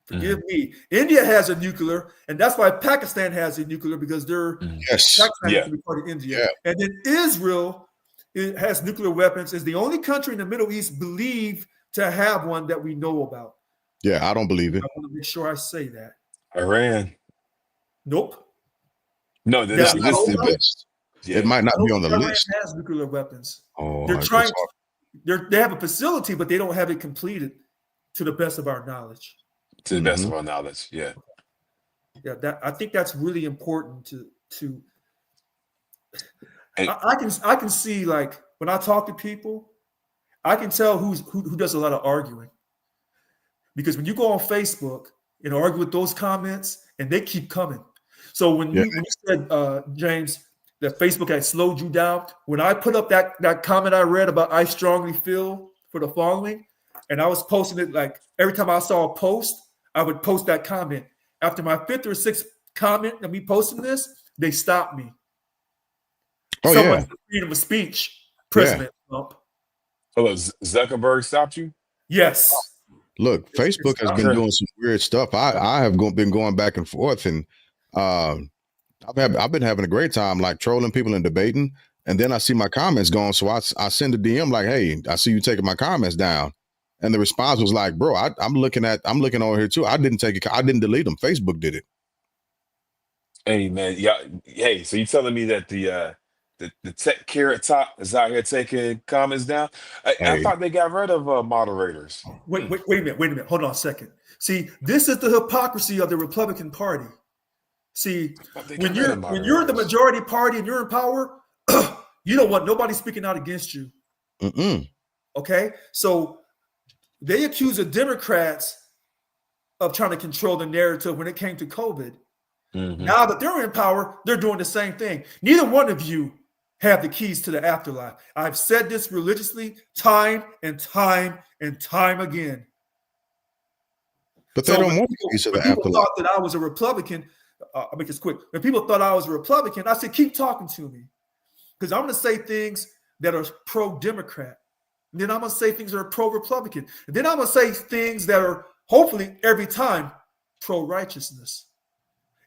forgive me. India has a nuclear, and that's why Pakistan has a nuclear because they're Yes. Pakistan Yeah. to be part of India. Yeah. And then Israel has nuclear weapons, is the only country in the Middle East believed to have one that we know about. Yeah, I don't believe it. I want to make sure I say that. Iran. Nope. No, they're That's not not listed, on but list. yeah. It might not be Nope, on the Iran list. has nuclear weapons. Oh, They're it's trying. hard. They have a facility, but they don't have it completed, to the best of our knowledge. To the best of our knowledge. Yeah. Yeah, that I think that's really important to. And- I can see, like, when I talk to people, I can tell who does a lot of arguing, because when you go on Facebook and argue with those comments, and they keep coming. So when you said, James, that Facebook had slowed you down, when I put up that comment I read about I strongly feel for the following, and I was posting it, like every time I saw a post, I would post that comment. After my fifth or sixth comment and me posting this, they stopped me. Oh, Someone yeah. said freedom of speech, President Trump. Hello, Zuckerberg stopped you? Yes. Look, Facebook has been doing some weird stuff. I have been going back and forth, and I've been having a great time, like trolling people and debating. And then I see my comments gone, so I send a DM like, "Hey, I see you taking my comments down." And the response was like, "Bro, I'm looking over here too. I didn't take it. I didn't delete them. Facebook did it." Hey man, yeah. Hey, so you telling me that the tech carrot top is out here taking comments down? I Hey. thought they got rid of moderators. Wait a minute. Hold on a second. See, this is the hypocrisy of the Republican Party. See, when you're the majority party and you're in power, you don't want nobody speaking out against you. Okay, so they accuse the Democrats of trying to control the narrative when it came to COVID. Mm-hmm. Now that they're in power, they're doing the same thing. Neither one of you have the keys to the afterlife. I've said this religiously time and time and time again. But they don't want the keys to the people afterlife. thought that I was a Republican, I'll make this quick. When people thought I was a Republican, I said, keep talking to me. Because I'm going to say things that are pro-Democrat. And then I'm going to say things that are pro-Republican. And then I'm going to say things that are, hopefully, every time, pro-righteousness.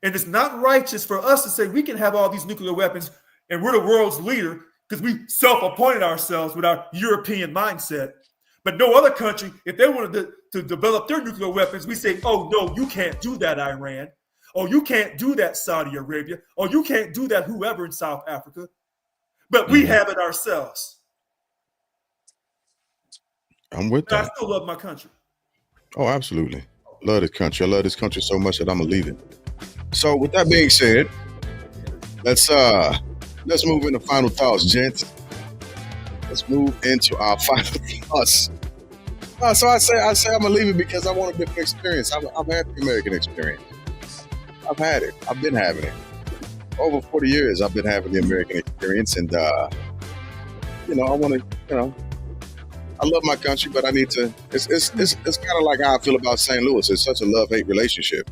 And it's not righteous for us to say we can have all these nuclear weapons and we're the world's leader because we self-appointed ourselves with our European mindset. But no other country, if they wanted to develop their nuclear weapons, we say, oh, no, you can't do that, Iran. Oh, you can't do that, Saudi Arabia. Oh, you can't do that, whoever in South Africa. But we have it ourselves. I'm with And that. I still love my country. Oh, absolutely. Love this country. I love this country so much that I'm gonna leave it. So with that being said, let's move into final thoughts, gents. Let's move into our final thoughts. So I say I'm gonna leave it because I want a different experience. I've had the American experience. I've had it. I've been having it. Over 40 years I've been having the American experience, and I want to, I love my country, but I need to. It's kind of like how I feel about St. Louis. It's such a love-hate relationship.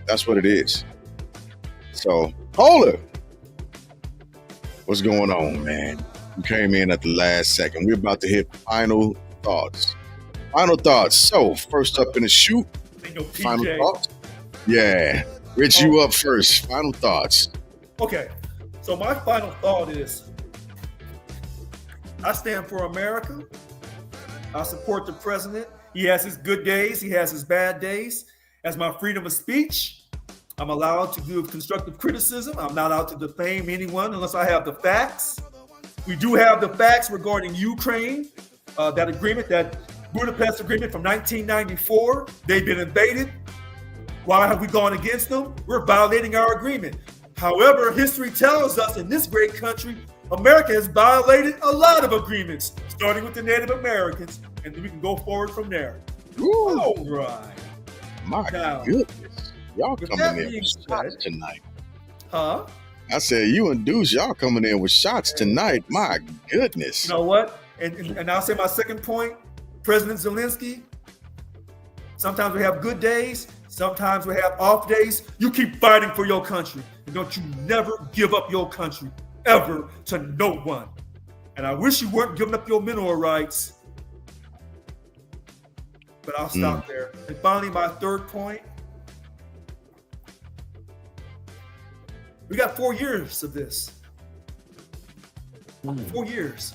That's what it is. So, Polar, what's going on, man? You came in at the last second. We're about to hit final thoughts. Final thoughts. So, first up in the shoot, final thoughts. Yeah, Rich, you up first. Final thoughts. Okay, so my final thought is I stand for America. I support the president. He has his good days. He has his bad days. As my freedom of speech, I'm allowed to give constructive criticism. I'm not allowed to defame anyone unless I have the facts. We do have the facts regarding Ukraine, that agreement, that Budapest agreement from 1994. They've been invaded. Why have we gone against them? We're violating our agreement. However, history tells us in this great country, America has violated a lot of agreements, starting with the Native Americans, and we can go forward from there. Ooh. All right. My goodness. Y'all coming in with shots tonight. Huh? I said, you and Deuce, y'all coming in with shots tonight. My goodness. You know what? And I'll say my second point, President Zelensky, sometimes we have good days, sometimes we have off days. You keep fighting for your country. And don't you never give up your country, ever, to no one. And I wish you weren't giving up your mineral rights. But I'll stop there. And finally, my third point. We got 4 years of this. 4 years.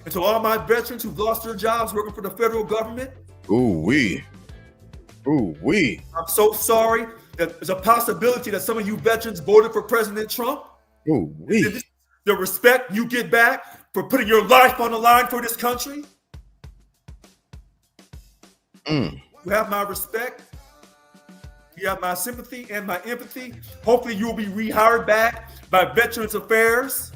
And to all my veterans who've lost their jobs working for the federal government. Ooh-wee. I'm so sorry that there's a possibility that some of you veterans voted for President Trump. Ooh-wee. The respect you get back for putting your life on the line for this country. You have my respect. You have my sympathy and my empathy. Hopefully you'll be rehired back by Veterans Affairs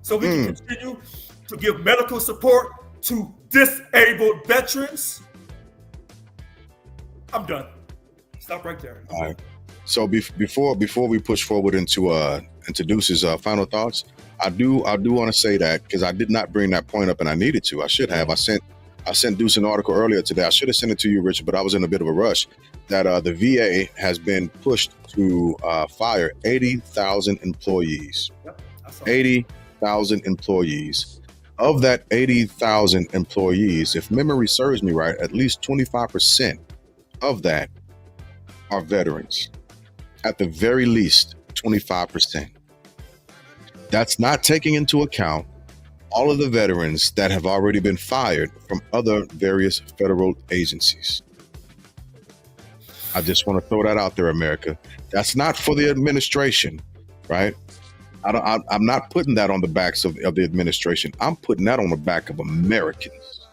so we can continue to give medical support to disabled veterans. I'm done. Stop right there. All right. So before we push forward into Deuce's final thoughts, I do want to say that because I did not bring that point up and I needed to. I should have. I sent Deuce an article earlier today. I should have sent it to you, Richard, but I was in a bit of a rush. That the VA has been pushed to fire 80,000 employees. Yep, 80,000 employees. Of that 80,000 employees, if memory serves me right, at least 25% of that are veterans. At the very least, 25%. That's not taking into account all of the veterans that have already been fired from other various federal agencies. I just want to throw that out there, America. That's not for the administration, right? I'm not putting that on the backs of the administration. I'm putting that on the back of Americans.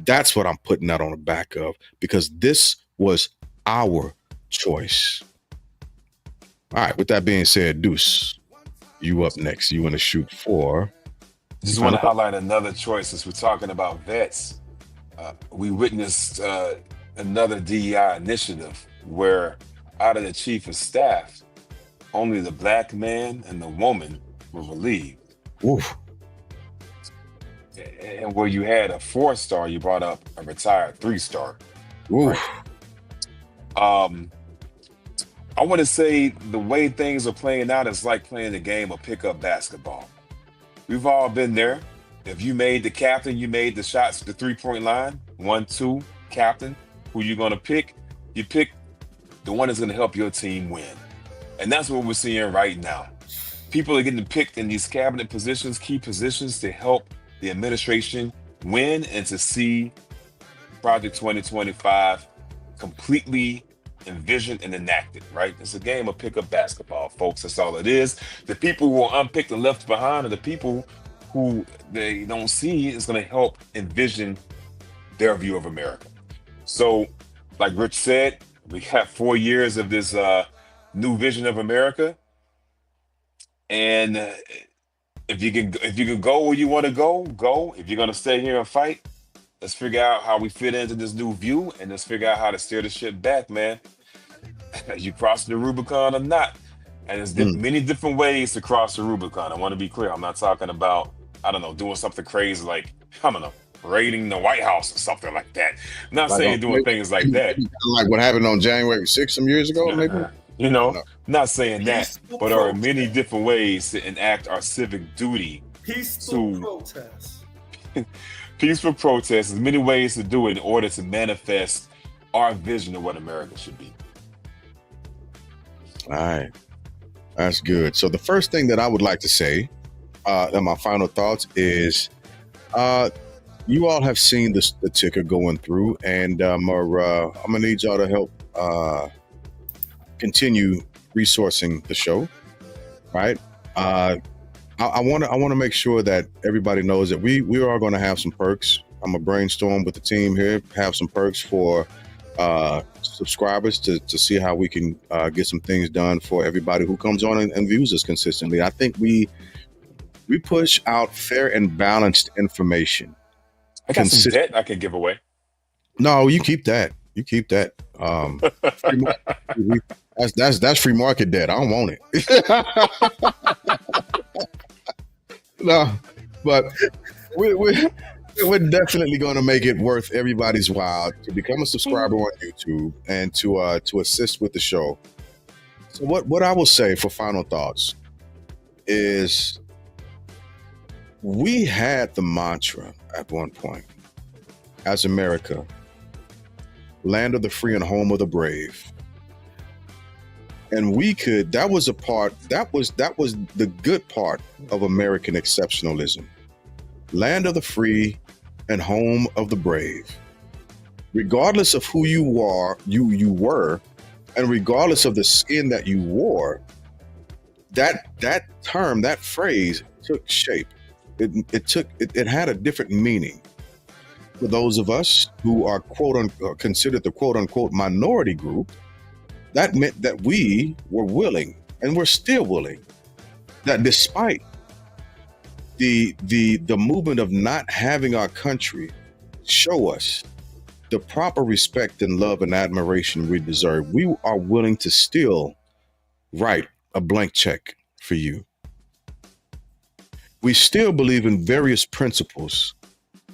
That's what I'm putting that on the back of, because this was our choice. All right, with that being said, Deuce, you up next. You want to shoot for? Just want to highlight another choice since we're talking about vets. We witnessed another DEI initiative where out of the chief of staff, only the black man and the woman were relieved. Oof. And where you had a 4-star, you brought up a retired 3-star. Oof. Right. I want to say the way things are playing out is like playing a game of pickup basketball. We've all been there. If you made the captain, you made the shots to the 3-point line, 1-2, captain, who you going to pick? You pick the one that's going to help your team win. And that's what we're seeing right now. People are getting picked in these cabinet positions, key positions, to help the administration win and to see Project 2025 completely envisioned and enacted, right? It's a game of pickup basketball, folks. That's all it is. The people who are unpicked and left behind are the people who they don't see is going to help envision their view of America. So, like Rich said, we have 4 years of this new vision of America. And if you can go where you want to go. If you're going to stay here and fight, let's figure out how we fit into this new view, and let's figure out how to steer the ship back, man. You cross the Rubicon or not. And there's many different ways to cross the Rubicon. I want to be clear. I'm not talking about, I don't know, doing something crazy like, I don't know, raiding the White House or something like that. I'm not saying doing things like that. Like what happened on January 6th some years ago, maybe? You know, not saying that, but there are many different ways to enact our civic duty. Peaceful protest. Peaceful protest. There's many ways to do it in order to manifest our vision of what America should be. All right. That's good. So the first thing that I would like to say, and my final thoughts is, you all have seen the ticker going through, and I'm gonna need y'all to help continue resourcing the show, right? I want to make sure that everybody knows that we are going to have some perks. I'm gonna brainstorm with the team here, have some perks for subscribers to see how we can get some things done for everybody who comes on and views us consistently. I think we push out fair and balanced information. I got some debt I can give away. No, you keep that. You keep that. That's free market debt. I don't want it. No, but we're definitely going to make it worth everybody's while to become a subscriber on YouTube and to assist with the show. So what I will say for final thoughts is, we had the mantra at one point as America, land of the free and home of the brave. And that was the good part of American exceptionalism. Land of the free and home of the brave. Regardless of who you were, and regardless of the skin that you wore, that term, that phrase took shape. It had a different meaning. For those of us who are considered the quote unquote minority group, that meant that we were willing, and we're still willing, that despite the movement of not having our country show us the proper respect and love and admiration we deserve, we are willing to still write a blank check for you. We still believe in various principles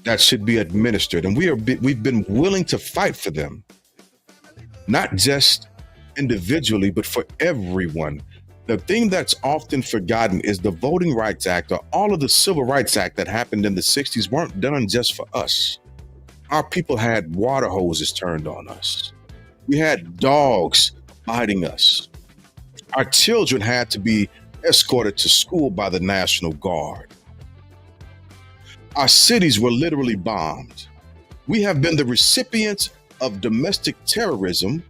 that should be administered, and we've been willing to fight for them, not just individually, but for everyone. The thing that's often forgotten is the Voting Rights Act, or all of the Civil Rights Act that happened in the 60s, weren't done just for us. Our people had water hoses turned on us. We had dogs biting us. Our children had to be escorted to school by the National Guard. Our cities were literally bombed. We have been the recipients of domestic terrorism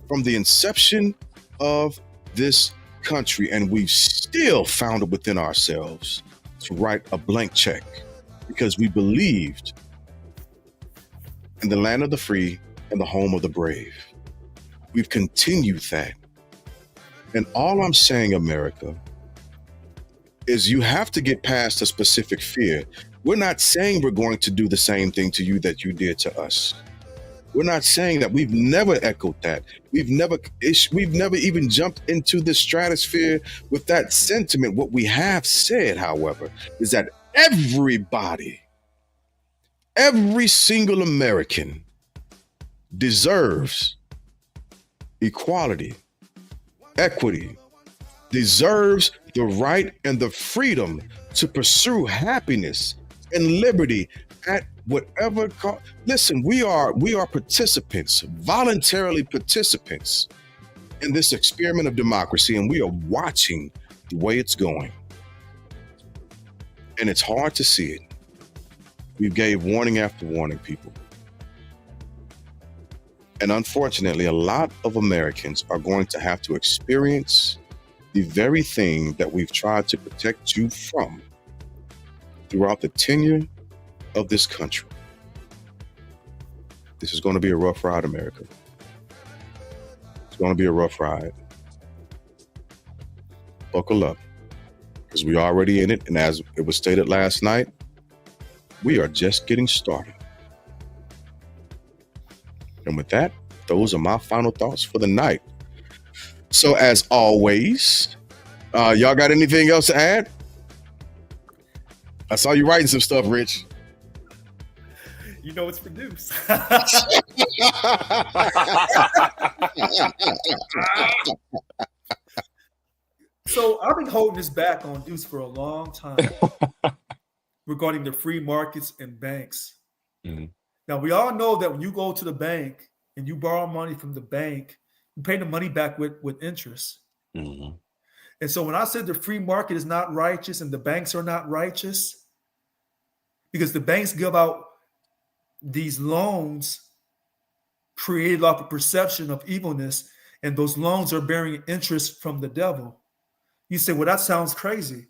from the inception of this country, and we've still found it within ourselves to write a blank check because we believed in the land of the free and the home of the brave. We've continued that. And all I'm saying, America, is you have to get past a specific fear. We're not saying we're going to do the same thing to you that you did to us. We're not saying that. We've never echoed that. We've never even jumped into the stratosphere with that sentiment. What we have said, however, is that everybody, every single American deserves equality, equity, deserves the right and the freedom to pursue happiness and liberty at whatever cost. Listen, we are participants, voluntarily participants in this experiment of democracy, and we are watching the way it's going. And it's hard to see it. We've gave warning after warning, people. And unfortunately, a lot of Americans are going to have to experience the very thing that we've tried to protect you from throughout the tenure of this country. This is going to be a rough ride, America. It's going to be a rough ride. Buckle up, because we're already in it. And as it was stated last night, we are just getting started. And with that, those are my final thoughts for the night. So as always, y'all got anything else to add? I saw you writing some stuff, Rich. You know it's produced. So I've been holding this back on Deuce for a long time regarding the free markets and banks. Mm-hmm. Now, we all know that when you go to the bank and you borrow money from the bank, you pay the money back with interest. Mm-hmm. And so when I said the free market is not righteous and the banks are not righteous, because the banks give out these loans created off a perception of evilness, and those loans are bearing interest from the devil. You say, well, that sounds crazy.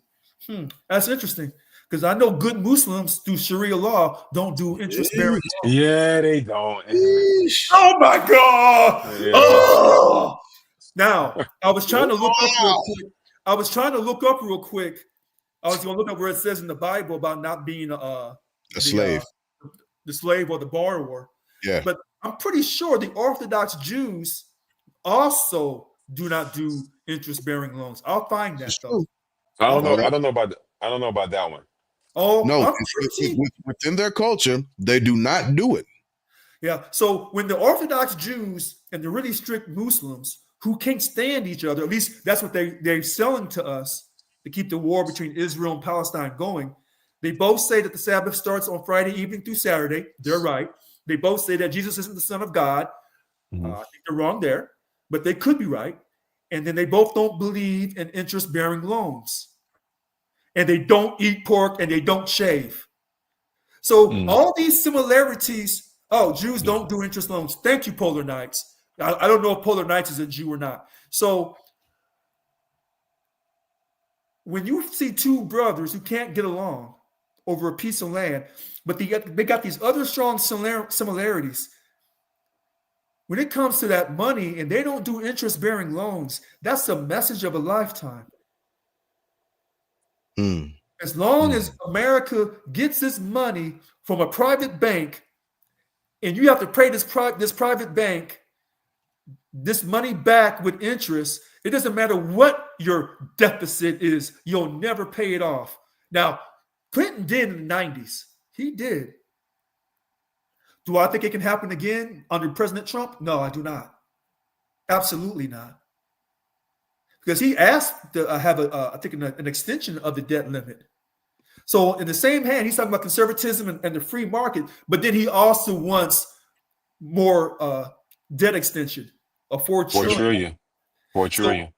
That's interesting, because I know good Muslims through Sharia law don't do interest-bearing loans. Yeah, they don't. Oh my God! Yeah. Oh! Now, I was trying to look up real quick. I was going to look up where it says in the Bible about not being a slave. The slave or the borrower. Yeah. But I'm pretty sure the Orthodox Jews also do not do interest-bearing loans. I'll find that though. I don't know. I don't know about that one. Oh no, within their culture, they do not do it. Yeah. So when the Orthodox Jews and the really strict Muslims who can't stand each other, at least that's what they're selling to us to keep the war between Israel and Palestine going. They both say that the Sabbath starts on Friday evening through Saturday. They're right. They both say that Jesus isn't the Son of God. Mm-hmm. I think they're wrong there, but they could be right. And then they both don't believe in interest-bearing loans. And they don't eat pork and they don't shave. So all these similarities, Jews don't do interest loans. Thank you, Polar Knights. I don't know if Polar Knights is a Jew or not. So when you see two brothers who can't get along over a piece of land, but they got these other strong similarities, when it comes to that money and they don't do interest-bearing loans, that's a message of a lifetime. As long as America gets this money from a private bank and you have to pay this private bank this money back with interest, it doesn't matter what your deficit is, you'll never pay it off. Now, Clinton did in the 90s. He did. Do I think it can happen again under President Trump? No, I do not. Absolutely not. Because he asked to have an extension of the debt limit. So in the same hand, he's talking about conservatism and the free market, but then he also wants more debt extension of $4 trillion. $4 trillion.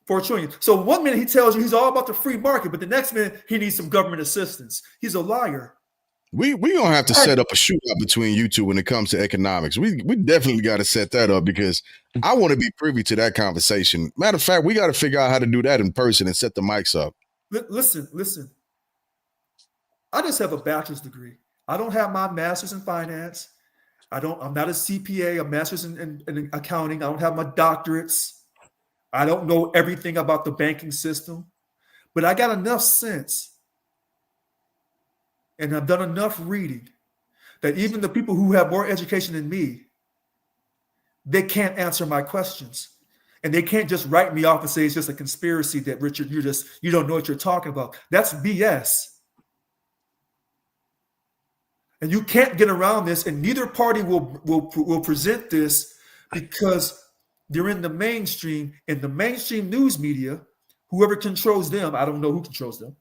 $4 trillion. So one minute he tells you he's all about the free market, but the next minute he needs some government assistance. He's a liar. We gonna have to set up a shootout between you two when it comes to economics. We definitely got to set that up, because I want to be privy to that conversation. Matter of fact, we got to figure out how to do that in person and set the mics up. Listen. I just have a bachelor's degree. I don't have my master's in finance. I'm not a CPA, a master's in accounting. I don't have my doctorates. I don't know everything about the banking system, but I got enough sense. And I've done enough reading that even the people who have more education than me they can't answer my questions. And they can't just write me off and say it's just a conspiracy that Richard, you don't know what you're talking about. That's BS. And you can't get around this, and neither party will present this because they're in the mainstream. In the mainstream news media, whoever controls them, I don't know who controls them.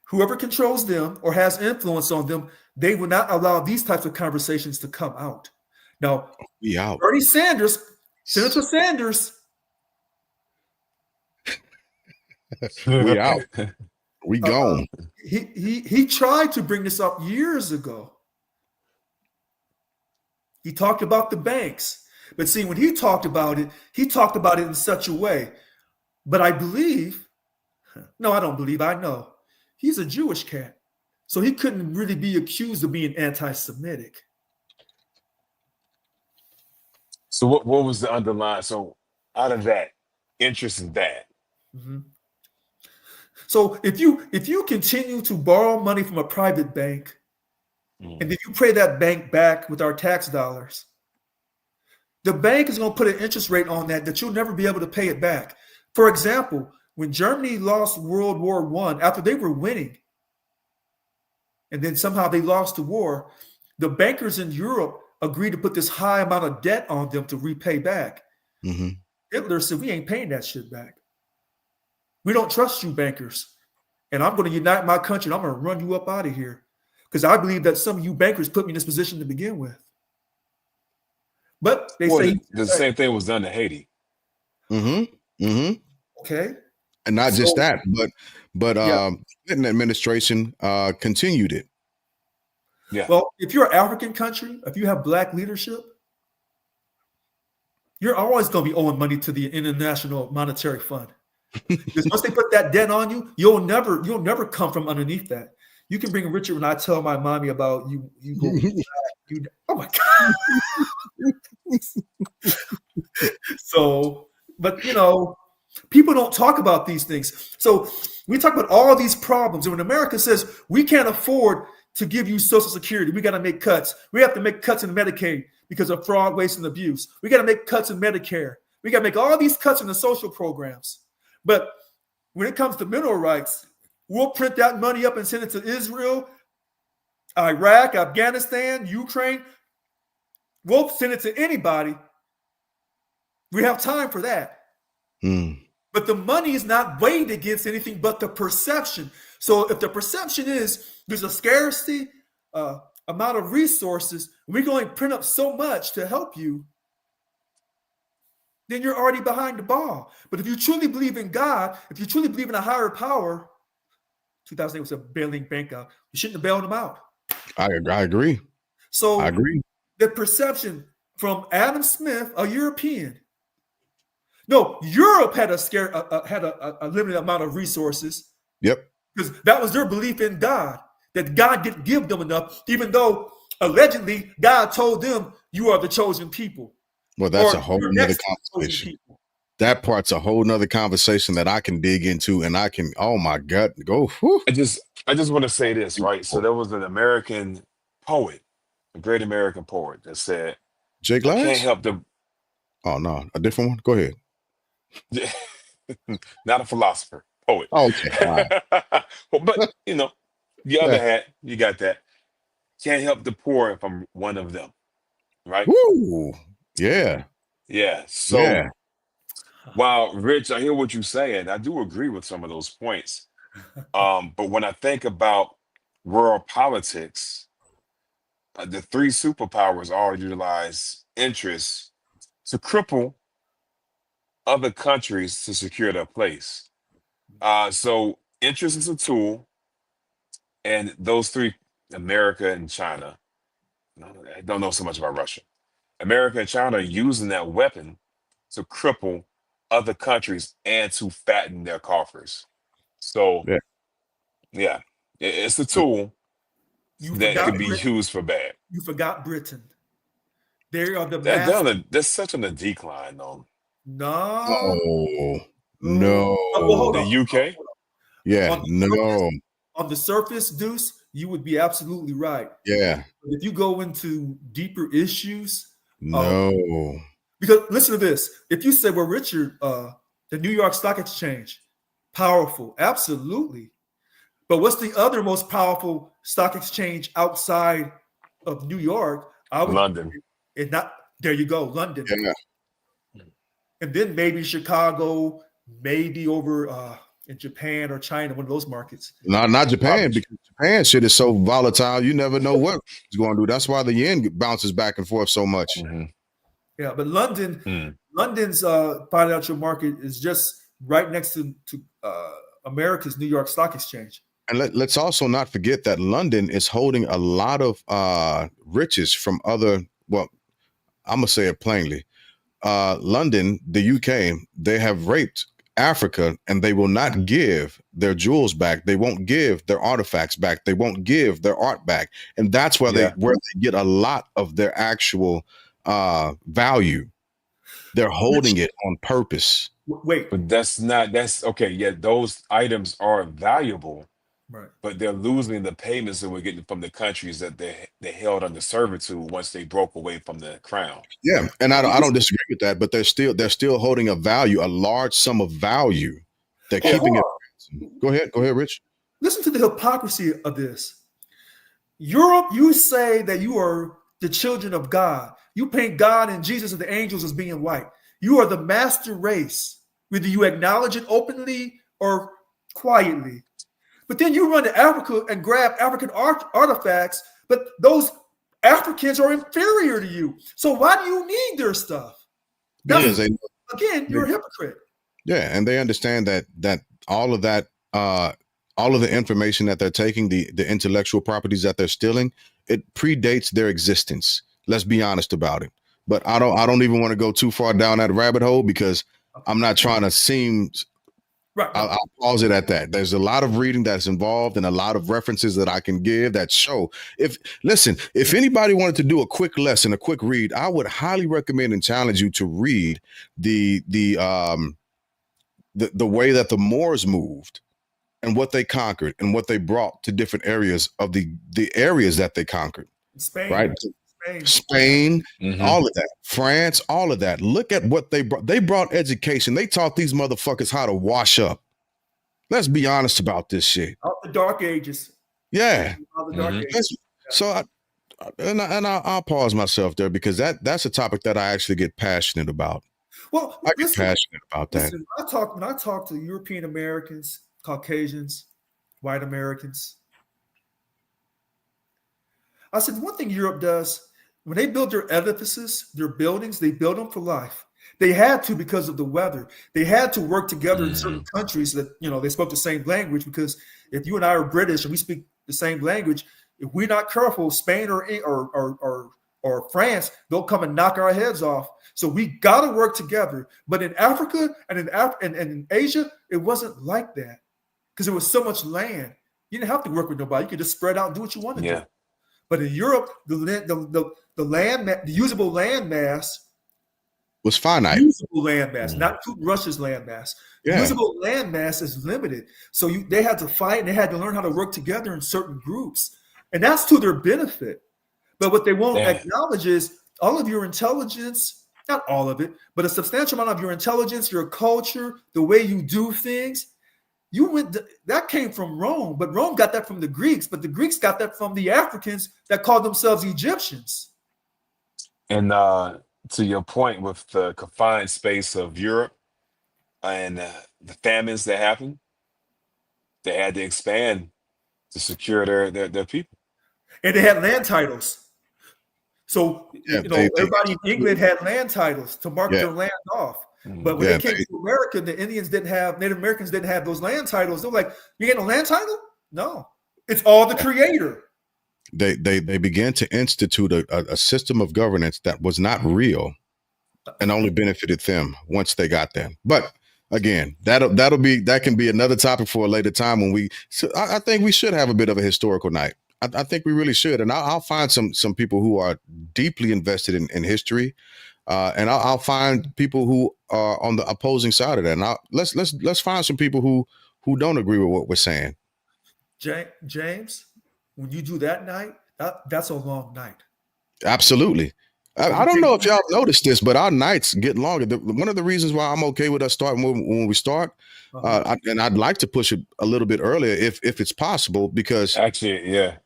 Whoever controls them or has influence on them, they will not allow these types of conversations to come out. Now, Bernie Sanders, Senator Sanders, we out. We gone. He tried to bring this up years ago. He talked about the banks. But see, when he talked about it in such a way. But I believe, no, I don't believe, I know. He's a Jewish cat. So he couldn't really be accused of being anti-Semitic. So what was the underlying? So out of that, interest is bad. Mm-hmm. So if you continue to borrow money from a private bank, and if you pay that bank back with our tax dollars, the bank is going to put an interest rate on that you'll never be able to pay it back. For example, when Germany lost World War I, after they were winning, and then somehow they lost the war, the bankers in Europe agreed to put this high amount of debt on them to repay back. Mm-hmm. Hitler said, we ain't paying that shit back. We don't trust you, bankers. And I'm going to unite my country, and I'm going to run you up out of here. Because I believe that some of you bankers put me in this position to begin with. But they say the same thing was done to Haiti. Mm-hmm. Mm-hmm. Okay. And not just that, but Clinton administration continued it. Yeah. Well, if you're an African country, if you have black leadership, you're always going to be owing money to the International Monetary Fund. Because once they put that debt on you, you'll never come from underneath that. You can bring Richard when I tell my mommy about you oh my God. So, but people don't talk about these things. So we talk about all these problems. And when America says we can't afford to give you Social Security, we got to make cuts. We have to make cuts in Medicaid because of fraud, waste, and abuse. We got to make cuts in Medicare. We got to make all these cuts in the social programs. But when it comes to mineral rights, we'll print that money up and send it to Israel, Iraq, Afghanistan, Ukraine. We'll send it to anybody. We have time for that. But the money is not weighed against anything but the perception. So if the perception is there's a scarcity amount of resources, we're going to print up so much to help you, then you're already behind the ball. But if you truly believe in God, if you truly believe in a higher power, 2008 was a bailing bank out. You shouldn't have bailed them out. I agree. So I agree. The perception from Adam Smith, a European. No, Europe had a limited amount of resources. Yep. Because that was their belief in God, that God didn't give them enough, even though allegedly God told them you are the chosen people. Well, that's a whole nother conversation. That part's a whole nother conversation that I can dig into, and I can, oh my God, go. Whew. I just want to say this, right? So there was an American poet, a great American poet that said, Jay Glass? I can't help the... Oh, no, a different one? Go ahead. Not a philosopher, poet. Oh, okay. Right. But, the other hat, you got that. Can't help the poor if I'm one of them, right? Woo! Yeah. Yeah. So while, Rich, I hear what you're saying. I do agree with some of those points. But when I think about world politics, the three superpowers all utilize interests to cripple other countries to secure their place. So interest is a tool, and those three, America and China, I don't know so much about Russia. America and China are using that weapon to cripple other countries and to fatten their coffers. So, it's a tool that could be used for bad. You forgot Britain. They are the they're such on a decline, though. No. No. Well, the UK? Yeah, no. On the surface, Deuce, you would be absolutely right. Yeah. But if you go into deeper issues, No. because listen to this: if you say, "Well, Richard, the New York Stock Exchange, powerful, absolutely," but what's the other most powerful stock exchange outside of New York? I would, London. and not there. You go, London, Yeah. and then maybe Chicago, maybe over in Japan or China, one of those markets. Not Japan, Probably. because Japan shit is so volatile. You never know what it's going to do. That's why the yen bounces back and forth so much. Mm-hmm. Yeah, but London's financial market is just right next to America's New York Stock Exchange. And let's also not forget that London is holding a lot of riches from other. Well, I'm gonna say it plainly. London, the UK, they have raped Africa, and they will not give their jewels back. They won't give their artifacts back. They won't give their art back, and that's where they get a lot of their actual value. They're holding it on purpose. Wait, But that's okay. Yeah, those items are valuable, right? but they're losing the payments that we're getting from the countries that they held under servitude once they broke away from the crown. Yeah, and I don't disagree with that, but they're still holding a value, a large sum of value. They're keeping it. Go ahead, Rich. Listen to the hypocrisy of this. Europe, you say that you are the children of God. You paint God and Jesus and the angels as being white. You are the master race, whether you acknowledge it openly or quietly. But then you run to Africa and grab African artifacts, but those Africans are inferior to you. So why do you need their stuff? Because Again, you're a hypocrite. Yeah, and they understand that all of that, all of the information that they're taking, the intellectual properties that they're stealing, it predates their existence. Let's be honest about it. But I don't even want to go too far down that rabbit hole, because I'm not trying to seem. Right. I'll pause it at that. There's a lot of reading that's involved and a lot of references that I can give that show. If anybody wanted to do a quick lesson, a quick read, I would highly recommend and challenge you to read the way that the Moors moved and what they conquered and what they brought to different areas of the areas that they conquered. Spain, right? Spain, Mm-hmm. all of that, France, all of that. Look at what they brought. They brought education. They taught these motherfuckers how to wash up. Let's be honest about this shit. Out the dark ages. Yeah. Out the dark ages. So I'll pause myself there, because that's a topic that I actually get passionate about. Well, I get passionate about that. When I talk to European Americans, Caucasians, white Americans, I said, one thing Europe does, when they build their edifices, their buildings, they build them for life. They had to because of the weather. They had to work together in certain countries that, they spoke the same language, because if you and I are British and we speak the same language, if we're not careful, Spain or France, they'll come and knock our heads off. So we got to work together. But in Africa and in Asia, it wasn't like that, because there was so much land. You didn't have to work with nobody. You could just spread out and do what you wanted to do. But in Europe, the usable land mass was finite. Usable land mass, not Russia's land mass. Yeah. Usable land mass is limited. So they had to fight, and they had to learn how to work together in certain groups. And that's to their benefit. But what they won't acknowledge is all of your intelligence, not all of it, but a substantial amount of your intelligence, your culture, the way you do things, that came from Rome, but Rome got that from the Greeks, but the Greeks got that from the Africans that called themselves Egyptians. And to your point with the confined space of Europe and the famines that happened, they had to expand to secure their people. And they had land titles. So, everybody in England had land titles to mark their land off. But when they came to America, the Native Americans didn't have those land titles. They're like, you get a land title? No, it's all the creator. They began to institute a system of governance that was not real and only benefited them once they got there. But again, that can be another topic for a later time when I think we should have a bit of a historical night. I think we really should, and I'll find some people who are deeply invested in history. And I'll find people who are on the opposing side of that. And let's find some people who don't agree with what we're saying. James, when you do that night, that's a long night. Absolutely. Because I you don't take know if y'all noticed this, but our nights get longer. One of the reasons why I'm okay with us starting when we start, and I'd like to push it a little bit earlier if it's possible, because Actually, yeah.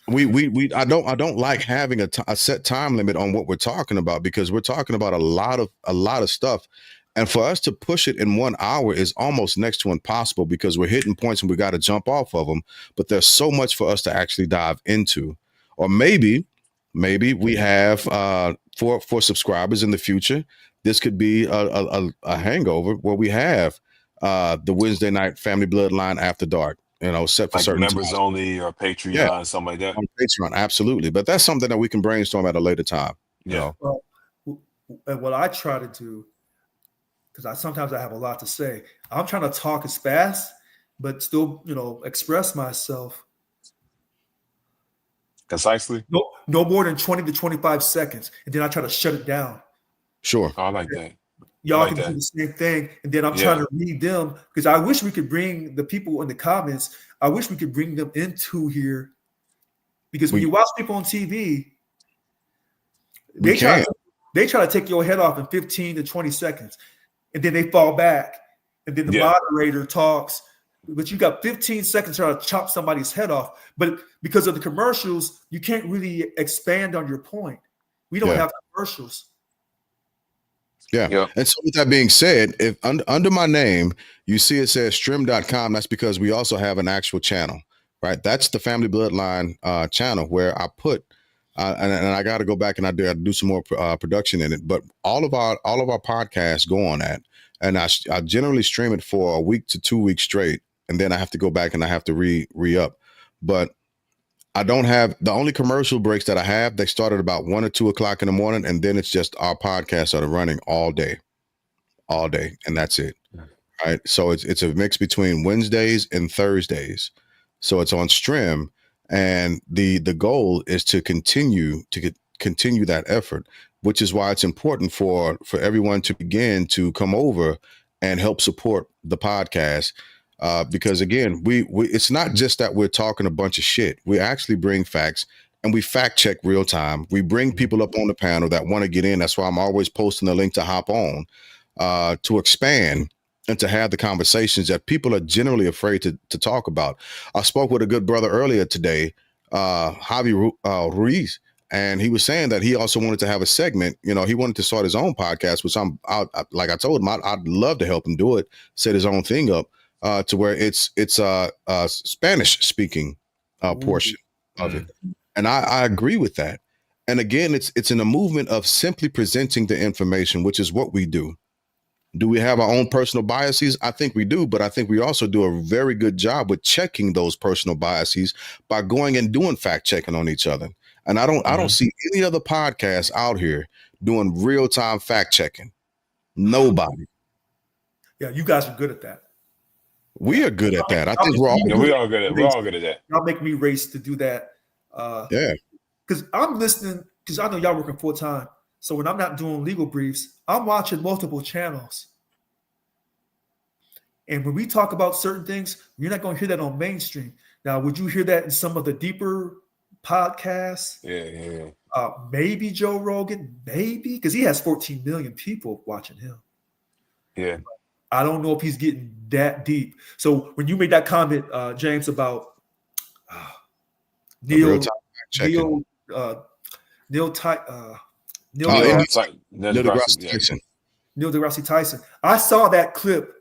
I don't like having a set time limit on what we're talking about, because we're talking about a lot of stuff, and for us to push it in 1 hour is almost next to impossible, because we're hitting points and we got to jump off of them. But there's so much for us to actually dive into, or maybe we have for subscribers in the future, this could be a hangover where we have the Wednesday night family bloodline after dark, set for Like certain members times. only or Yeah, Patreon, something like that. on Patreon, absolutely. But that's something that we can brainstorm at a later time. Yeah. Well, and what I try to do, because sometimes I have a lot to say, I'm trying to talk as fast, but still, express myself. Concisely. No more than 20 to 25 seconds, and then I try to shut it down. Sure. Oh, I like that. Y'all can do the same thing, and then I'm trying to read them, because I wish we could bring the people in the comments. I wish we could bring them into here, because when you watch people on TV, they try to take your head off in 15 to 20 seconds, and then they fall back, and then the moderator talks. But you got 15 seconds to try to chop somebody's head off. But because of the commercials, you can't really expand on your point. We don't have commercials. Yeah. And so with that being said, if under my name, you see it says stream.com, that's because we also have an actual channel, right? That's the Family Bloodline channel where I put, and I got to go back and I do some more production in it. But all of our podcasts go on that. And I generally stream it for a week to 2 weeks straight. And then I have to go back and I have to re-up. But I don't have, the only commercial breaks that I have, they start at about 1 or 2 o'clock in the morning. And then it's just our podcasts that are running all day. And that's it. Right. So it's a mix between Wednesdays and Thursdays. So it's on stream. And the goal is to continue that effort, which is why it's important for everyone to begin to come over and help support the podcast. Because again, we it's not just that we're talking a bunch of shit. We actually bring facts and we fact check real time. We bring people up on the panel that want to get in. That's why I'm always posting the link to hop on to expand and to have the conversations that people are generally afraid to talk about. I spoke with a good brother earlier today, Javi Ruiz, and he was saying that he also wanted to have a segment. He wanted to start his own podcast, which like I told him, I'd love to help him do it, set his own thing up. To where it's a Spanish speaking portion of it. And I agree with that. And again, it's in a movement of simply presenting the information, which is what we do. Do we have our own personal biases? I think we do, but I think we also do a very good job with checking those personal biases by going and doing fact checking on each other. And I don't see any other podcast out here doing real-time fact checking. Nobody. Yeah, you guys are good at that. We are good at that. I think we're all good at that. Y'all make me race to do that. Because I'm listening, because I know y'all working full time. So when I'm not doing legal briefs, I'm watching multiple channels. And when we talk about certain things, you're not going to hear that on mainstream. Now, would you hear that in some of the deeper podcasts? Yeah. Maybe Joe Rogan, maybe, because he has 14 million people watching him. Yeah. I don't know if he's getting that deep. So when you made that comment, James, about Neil deGrasse Tyson, I saw that clip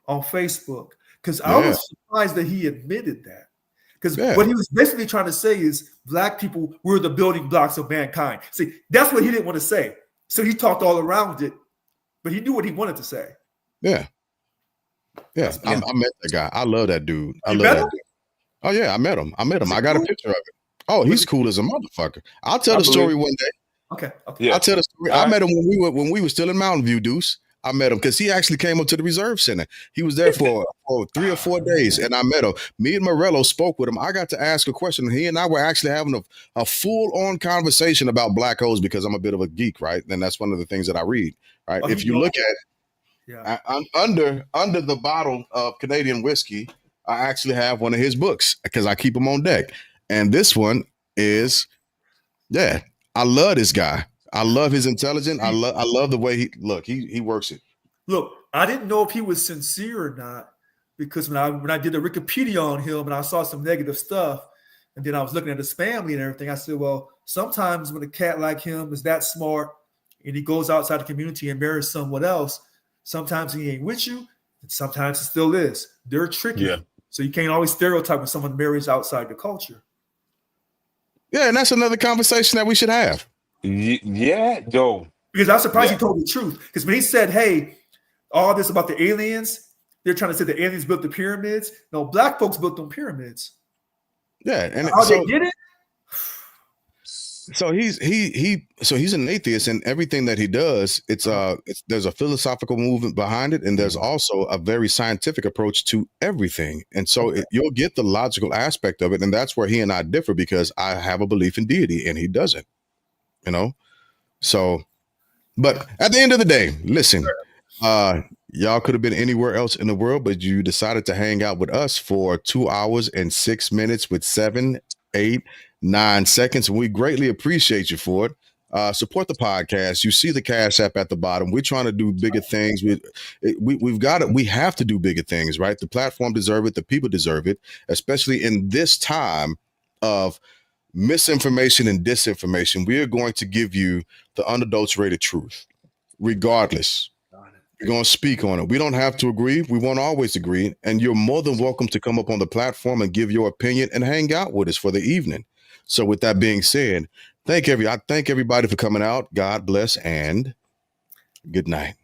on Facebook because I was surprised that he admitted that. Because what he was basically trying to say is Black people were the building blocks of mankind. See, that's what he didn't want to say. So he talked all around it, but he knew what he wanted to say. Yeah. I met that guy. I love that dude. I love that dude. Oh yeah, I met him. I got a picture of it. Oh, he's cool as a motherfucker. I'll tell the story one day. Okay. Yeah. I'll tell the story. I met him when we were still in Mountain View, Deuce. I met him because he actually came up to the Reserve Center. He was there for 3 or 4 days, and I met him. Me and Morello spoke with him. I got to ask a question. He and I were actually having a full-on conversation about black holes because I'm a bit of a geek, right? And that's one of the things that I read, right? If you look at I'm under the bottle of Canadian whiskey, I actually have one of his books because I keep them on deck. And this one is, yeah, I love this guy. I love his intelligence. I love the way he works it. Look, I didn't know if he was sincere or not because when I did a Wikipedia on him and I saw some negative stuff, and then I was looking at his family and everything, I said, well, sometimes when a cat like him is that smart and he goes outside the community and marries someone else, sometimes he ain't with you, and sometimes he still is. They're tricky. Yeah. So you can't always stereotype when someone marries outside the culture. Yeah, and that's another conversation that we should have. Yeah, yo. Because I was surprised he told the truth. Because when he said, hey, all this about the aliens, they're trying to say the aliens built the pyramids. No, black folks built them pyramids. Yeah, and how they did it? So he's an atheist, and everything that he does, there's a philosophical movement behind it, and there's also a very scientific approach to everything. And so you'll get the logical aspect of it, and that's where he and I differ, because I have a belief in deity and he doesn't. You know, so. But at the end of the day, listen, y'all could have been anywhere else in the world, but you decided to hang out with us for 2 hours and 6 minutes with 7, 8, 9 seconds. And we greatly appreciate you for it. Support the podcast. You see the Cash App at the bottom. We're trying to do bigger things. We've got it. We have to do bigger things, right? The platform deserve it. The people deserve it, especially in this time of misinformation and disinformation. We are going to give you the unadulterated truth, regardless. We're going to speak on it. We don't have to agree. We won't always agree. And you're more than welcome to come up on the platform and give your opinion and hang out with us for the evening. So with that being said, I thank everybody for coming out. God bless and good night.